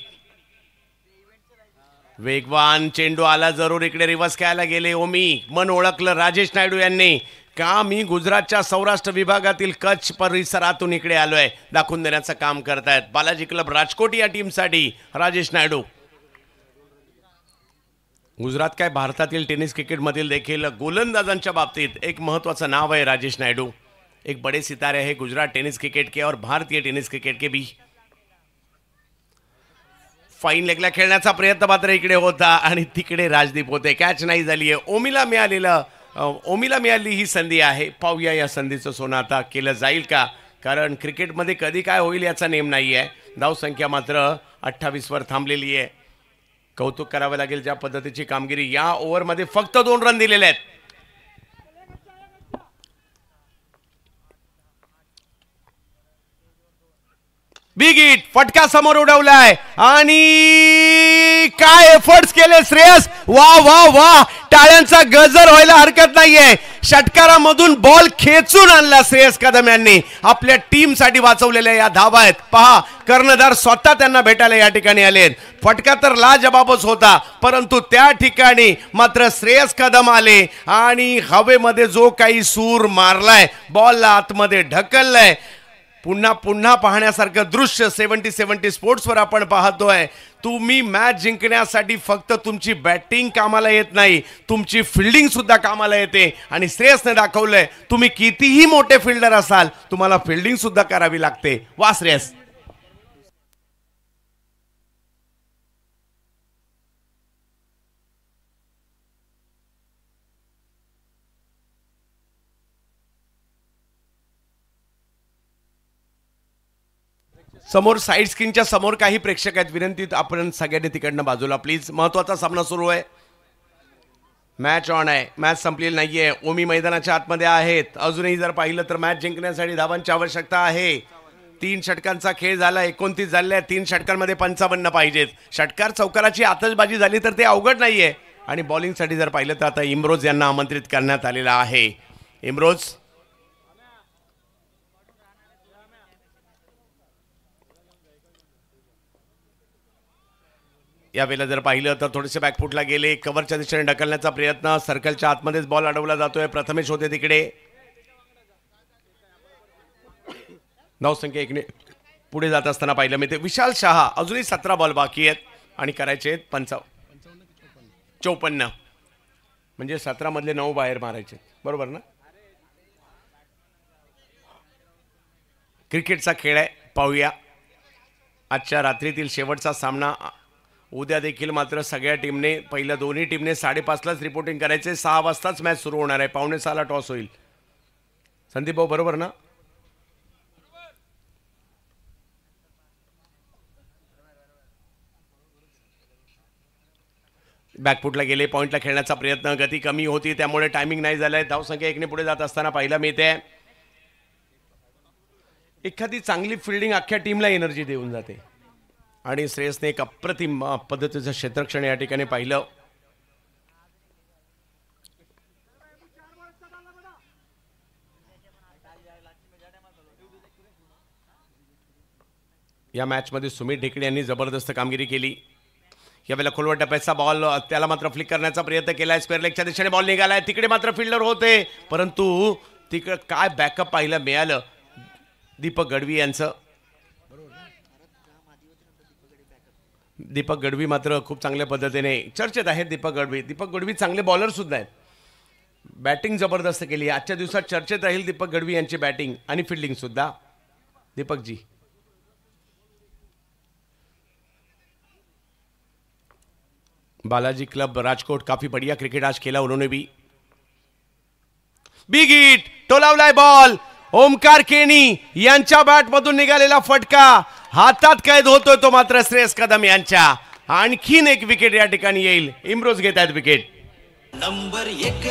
वेगवान चेंडू आला जरूर. इकडे रिव्हर्स खेळायला गेले ओमी. मन ओळखलं राजेश नायडू यांनी का मी गुजरातच्या सौराष्ट्र विभागातील कच्छ परिसरातून इकडे आलोय दाखवून देण्याचं काम करतायत. बालाजी क्लब राजकोट या टीमसाठी राजेश नायडू. गुजरात काय भारतातील टेनिस क्रिकेटमधील देखील गोलंदाजांच्या बाबतीत एक महत्त्वाचं नाव आहे राजेश नायडू. एक बड़े सितारे हैं गुजरात टेनिस क्रिकेट के और भारतीय टेनिस क्रिकेट के भी. फाईन लेगला खेळण्याचा प्रयत्न मात्र इकडे होता आणि तिकडे राजदीप होते. कॅच नाही झाली आहे. ओमीला मिळाली ही संधी आहे. पाहूया या संधीचं सोनं आता केलं जाईल का, कारण क्रिकेटमध्ये कधी काय होईल याचा नेम नाही आहे. धावसंख्या मात्र 28 वर थांबलेली आहे. कौतुक करावं लागेल ज्या पद्धतीची कामगिरी. या ओव्हरमध्ये फक्त 2 रन दिलेले आहेत. बिग हिट, फटका समोर उडवलाय आणि काय एफर्ट्स केले श्रेयस. वा वा वा, टाळ्यांचा गजर व्हायला हरकत नाहीये. षटकारामधून बॉल खेचून आणला श्रेयस कदम यांनी. आपल्या टीमसाठी वाचवलेल्या या धावा आहेत. पहा, कर्णधार स्वतः त्यांना भेटायला या ठिकाणी आलेत. फटका तर लाजबाबच होता, परंतु त्या ठिकाणी मात्र श्रेयस कदम आले आणि हवेमध्ये जो काही सूर मारलाय, बॉलला आतमध्ये ढकललाय. पुन्हा पुन्हा पाहण्यासारखं दृश्य 70 स्पोर्ट्सवर आपण पाहतोय. तुम्ही मॅच जिंकण्यासाठी फक्त तुमची बॅटिंग कामाला येत नाही, तुमची फिल्डिंग सुद्धा कामाला येते. आणि श्रेयसने दाखवलंय तुम्ही कितीही मोठे फिल्डर असाल तुम्हाला फिल्डिंग सुद्धा करावी लागते. वा श्रेयस. समोर साईड स्क्रीनच्या समोर काही प्रेक्षक आहेत. विनंती आपण सगळ्यांनी तिकडनं बाजूला प्लीज. महत्वाचा सामना सुरू आहे. मॅच ऑन आहे. मॅच संपलेली नाहीये. ओमी मैदानाच्या आतमध्ये आहेत. अजूनही जर पाहिलं तर मॅच जिंकण्यासाठी धावांची आवश्यकता आहे. 3 षटकांचा खेळ झाला. 29 झाले. 3 षटकांमध्ये 55 पाहिजेत. षटकार चौकाराची आतषबाजी झाली तर ते अवघड नाहीये. आणि बॉलिंगसाठी जर पाहिलं तर आता इम्रोज यांना आमंत्रित करण्यात आलेला आहे. इम्रोज यावेळेला जर पाहिलं तर थोडेसे बॅकफुटला गेले. कव्हरच्या दिशेने ढकलण्याचा प्रयत्न. सर्कलच्या आतमध्येच बॉल अडवला जातोय. प्रथमेश होते तिकडे. धावसंख्या 1 ने पुढे जात असताना पाहिलं मी ते विशाल शहा. अजूनही 17 बॉल बाकी आहेत आणि करायचे आहेत 54. म्हणजे 17 मधले 9 बाहेर मारायचे. बरोबर ना. क्रिकेटचा खेळ आहे. पाहूया आजच्या रात्रीतील शेवटचा सामना. उद्या देखील मात्र सगळ्या टीमने पहिल्या दोन्ही टीमने 5:30लाच रिपोर्टिंग करायचे. 6 वाजताच मॅच सुरू होणार आहे. 5:45ला टॉस होईल. संदीप भाऊ बरोबर ना. बॅकफुटला गेले. पॉइंटला खेळण्याचा प्रयत्न. गती कमी होती त्यामुळे टायमिंग नाही झालाय. धावसंख्या 1 ने पुढे जात असताना पाहायला मिळते. एखादी चांगली फिल्डिंग अख्ख्या टीमला एनर्जी देऊन जाते. आणि श्रेयसने एक अप्रतिम पद्धतीचं क्षेत्ररक्षण या ठिकाणी पाहिलं. या मॅचमध्ये सुमित ढेकळे यांनी जबरदस्त कामगिरी केली. यावेळेला खोलवर टप्प्याचा बॉल त्याला मात्र फ्लिक करण्याचा प्रयत्न केलाय. स्क्वेअर लेगच्या दिशेने बॉल निघालाय. तिकडे मात्र फिल्डर होते परंतु तिकडे काय बॅकअप पाहायला मिळालं दीपक गढवी यांचं. दीपक गढवी मात्र खूप चांगल्या पद्धतीने चर्चेत आहेत. दीपक गढवी चांगले बॉलर सुद्धा आहेत. बॅटिंग जबरदस्त केली. आजच्या दिवसात चर्चेत राहील दीपक गढवी यांची बॅटिंग आणि फिल्डिंग सुद्धा. दीपकजी बालाजी क्लब राजकोट काफी बढ़िया क्रिकेट आज खेला उन्होंने भी. बिग हिट टोलावलाय बॉल. ओमकार केनी यांच्या बॅटमधून निघालेला फटका हातात कैद होतोय तो मात्र श्रेयस कदम यांच्या. आणखीन एक विकेट या ठिकाणी येईल. इम्रोज घेत आहेत विकेट. नंबर 1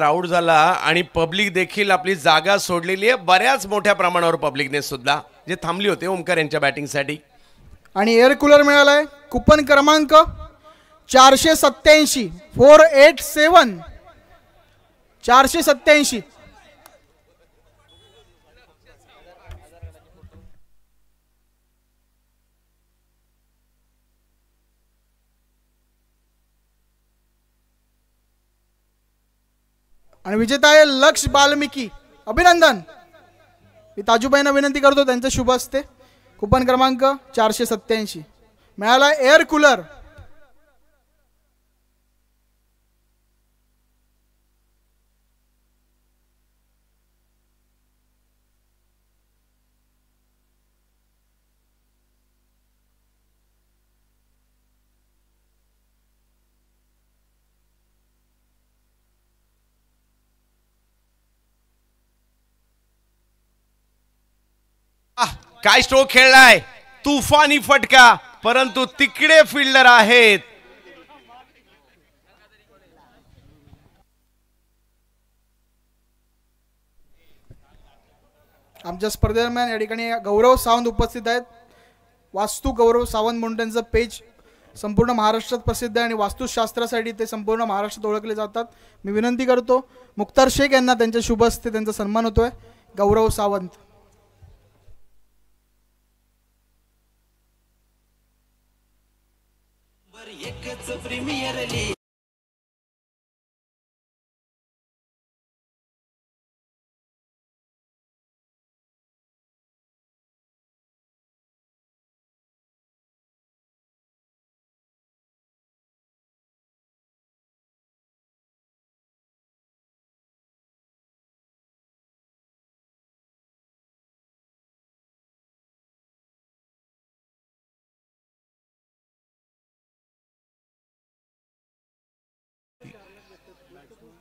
आउट झाला आणि पब्लिक देखील आपली जागा सोडलेली आहे. बऱ्याच मोठ्या प्रमाणावर पब्लिकने सुद्धा जे थांबली होते ओमकार यांच्या बॅटिंगसाठी. आणि एअर कूलर मिळालाय. कुपन क्रमांक 487 487 487. आणि विजेता आहे लक्ष बाल्मिकी. अभिनंदन. मी ताजूबाईंना विनंती करतो त्यांचं शुभ असते. कुपन क्रमांक 487 मिळाला एअर कूलर. काय स्ट्रोक खेळलाय. तुफानी फटका परंतु तिकडे फिल्डर आहेत. आमच्या स्पर्धेदरम्यान या ठिकाणी गौरव सावंत उपस्थित आहेत. वास्तू गौरव सावंत म्हणून त्यांचं पेज संपूर्ण महाराष्ट्रात प्रसिद्ध आहे आणि वास्तुशास्त्रासाठी ते संपूर्ण महाराष्ट्रात ओळखले जातात. मी विनंती करतो मुख्तार शेख यांना त्यांच्या शुभ हस्ते त्यांचा सन्मान होतोय. गौरव सावंत. नंबर एकच premier league.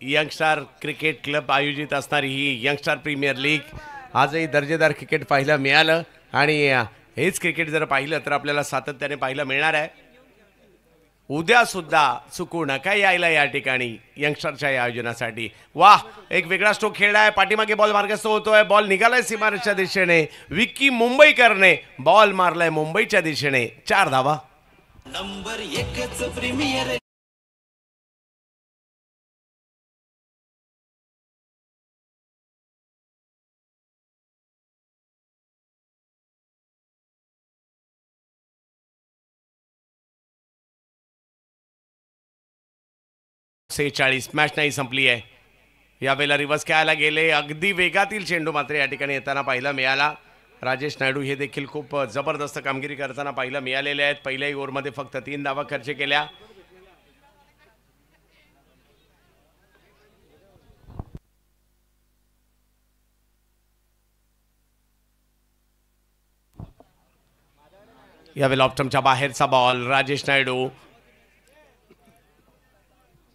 Youngstar cricket club आयोजित असणारी ही यंगस्टार प्रीमियर लीग आजही दर्जेदार क्रिकेट पाहायला मिळालं आणि हेच क्रिकेट जर पाहिलं तर आपल्याला सातत्याने पाहायला मिळणार आहे. उद्या सुद्धा चुकू नका यायला या ठिकाणी यंगस्टरच्या या आयोजनासाठी. वाह, एक वेगळा स्ट्रोक खेळलाय. पाठीमागे बॉल मार्गस्थ होतोय. बॉल निघालाय सीमारेषच्या दिशेने. विक्की मुंबईकरने बॉल मारलाय मुंबईच्या दिशेने. 4 धावा. नंबर एकच प्रीमियर 46. मॅच नाही संपली आहे. यावेळेला रिव्हर्स खेळायला गेले. अगदी वेगातील चेंडू मात्र या ठिकाणी येताना पाहायला मिळाला. राजेश नायडू हे देखील खूप जबरदस्त कामगिरी करताना पाहायला मिळालेले आहेत. पहिल्याही ओव्हरमध्ये फक्त 3 धावा खर्च केल्या. यावेळेला ऑप्टमच्या बाहेरचा बॉल. राजेश नायडू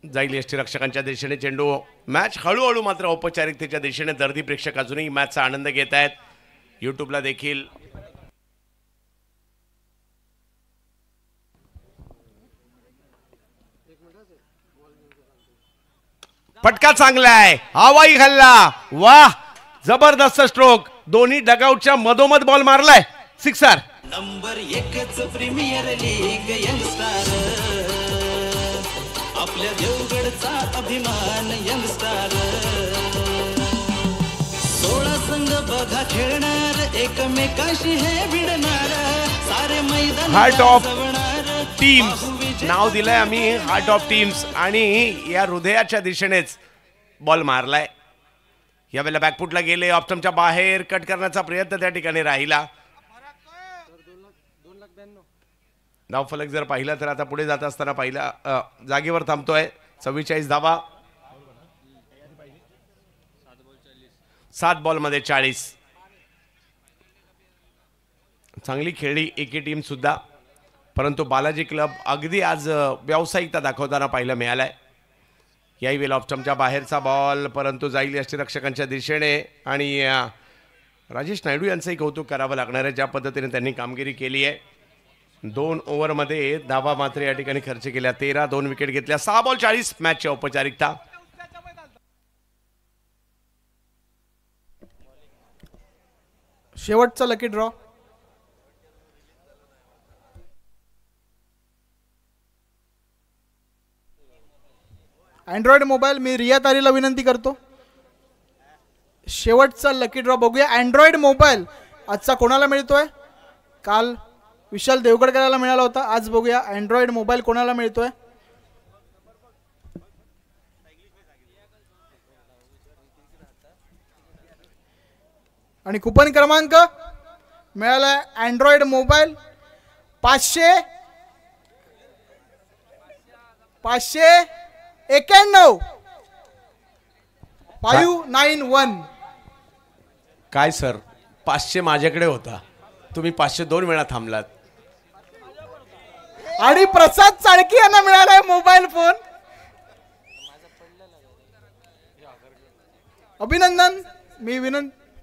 जाईल यष्टीरक्षकांच्या दिशेने चेंडू. मॅच हळूहळू मात्र औपचारिकतेच्या दिशेने. दर्दी प्रेक्षक अजूनही मॅचचा आनंद घेत आहेत. यूट्यूबला देखील फटका चांगला आहे. हवाई हल्ला. वाह, जबरदस्त स्ट्रोक. दोन्ही डगआउटच्या मधोमध बॉल मारलाय. 6. नंबर एकच प्रीमियर लीग यंगस्टार. आपल्या देवगडचा अभिमान यंगस्टार. 16 संघ बघा खेळणार. एकमेकाशी हे भिडणार. सारे मैदान हार्ट ऑफ गाजवणार. टीम्स नाव दिलंय आम्ही. Heart of teams. आणि या हृदयाच्या दिशेनेच बॉल मारलाय. यावेळेला बॅकफुटला गेले. ऑप्टमच्या बाहेर कट करण्याचा प्रयत्न त्या ठिकाणी राहिला. धावफलक जर पाहिला तर आता पुढे जात असताना पहिला जागेवर थांबतोय. 44 धावा. 7 बॉलमध्ये 40. चांगली खेळली एके टीम सुद्धा. परंतु बालाजी क्लब अगदी आज व्यावसायिकता दाखवताना पाहायला मिळालाय. याही वेळेला ऑप्टमच्या बाहेरचा बॉल परंतु जाईल यष्टीरक्षकांच्या दिशेने. आणि राजेश नायडू यांचंही कौतुक करावं लागणार आहे ज्या पद्धतीने त्यांनी कामगिरी केली आहे. 2 ओव्हरमध्ये धावा मात्र या ठिकाणी खर्च केल्या. 13. 2 विकेट घेतल्या. 6 बॉल 40. मॅचची औपचारिकता. शेवटचा लकी ड्रॉ. Android mobile. मी रिया तारीला विनंती करतो. शेवटचा लकी ड्रॉ बघूया. अँड्रॉइड मोबाईल आजचा कोणाला मिळतोय? काल विशाल देवगडकराला मिळाला होता. आज बघूया अँड्रॉइड मोबाईल कोणाला मिळतोय. आणि कुपन क्रमांक मिळाला अँड्रॉइड मोबाईल 591 591. काय सर, 500 माझ्याकडे होता. तुम्ही 502 वेळा थांबलात. आणि प्रसाद चाळकी यांना मिळालाय मोबाईल फोन. अभिनंदन. मी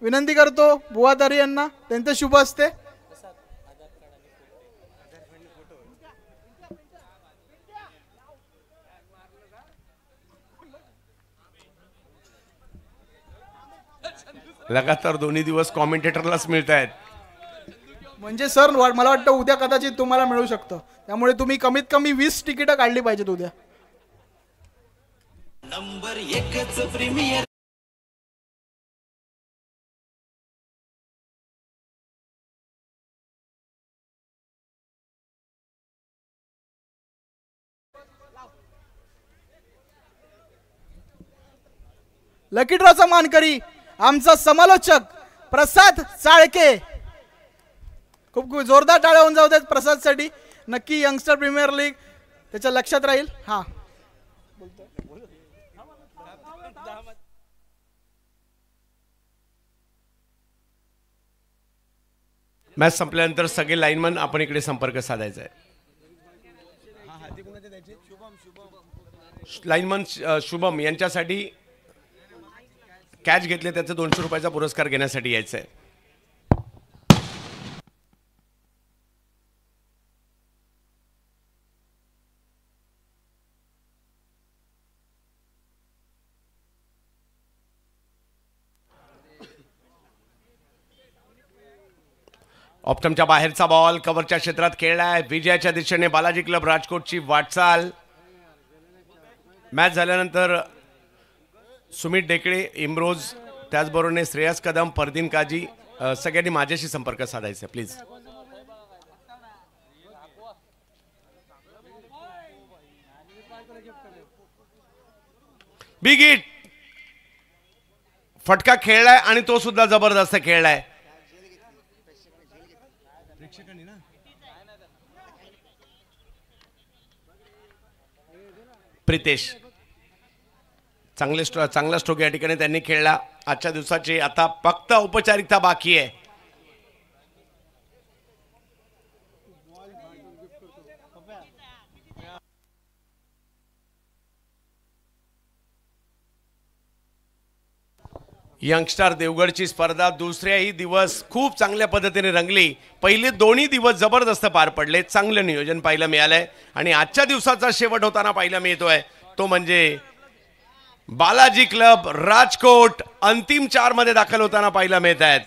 विनंती करतो बुवादारी यांना त्यांचे शुभ असते. लगातार दोन्ही दिवस कॉमेंटेटरलाच मिळत आहेत. म्हणजे सर मला वाटतं उद्या कदाचित तुम्हाला मिळू शकतं, त्यामुळे तुम्ही कमीत कमी 20 तिकीटं काढली पाहिजेत उद्या. नंबर 1च प्रीमियर. लकी ड्रॉचा मानकरी आमचा समालोचक प्रसाद चाळके. खूप खूप जोरदार टाळ्या होऊन जाऊ देत प्रसादसाठी. नक्की यंगस्टर प्रीमियर लीग त्याच्या लक्षात राहील. हा मॅच संपल्यानंतर सगळे लाईनमन आपण इकडे संपर्क साधायचा आहे. लाईनमन शुभम यांच्यासाठी कॅच घेतले त्याचे 200 रुपयाचा पुरस्कार घेण्यासाठी यायचं आहे. ऑप्टमच्या बाहेरचा बॉल कव्हरच्या क्षेत्रात खेळलाय. विजयाच्या दिशेने बालाजी क्लब राजकोटची वाटचाल. मॅच झाल्यानंतर सुमित ढेकळे, इम्रोज, त्याचबरोबर श्रेयस कदम, परदीन काजी सगळ्यांनी माझ्याशी संपर्क साधायचा प्लीज. बिग हिट फटका खेळलाय आणि तो सुद्धा जबरदस्त खेळलाय. प्रितेश चांगला स्ट्रोक या ठिकाणी त्यांनी खेळला. आजच्या दिवसाची आता फक्त औपचारिकता बाकी आहे. यंगस्टर देवगडची स्पर्धा दुसऱ्याही दिवस खूप चांगल्या पद्धतीने रंगली. पहिले दोन्ही दिवस जबरदस्त पार पडले. चांगलं नियोजन पाहायला मिळालंय आणि आजच्या दिवसाचा शेवट होताना पाहायला मिळतोय तो म्हणजे बालाजी क्लब राजकोट अंतिम 4 मध्ये दाखल होताना पाहायला मिळत आहेत.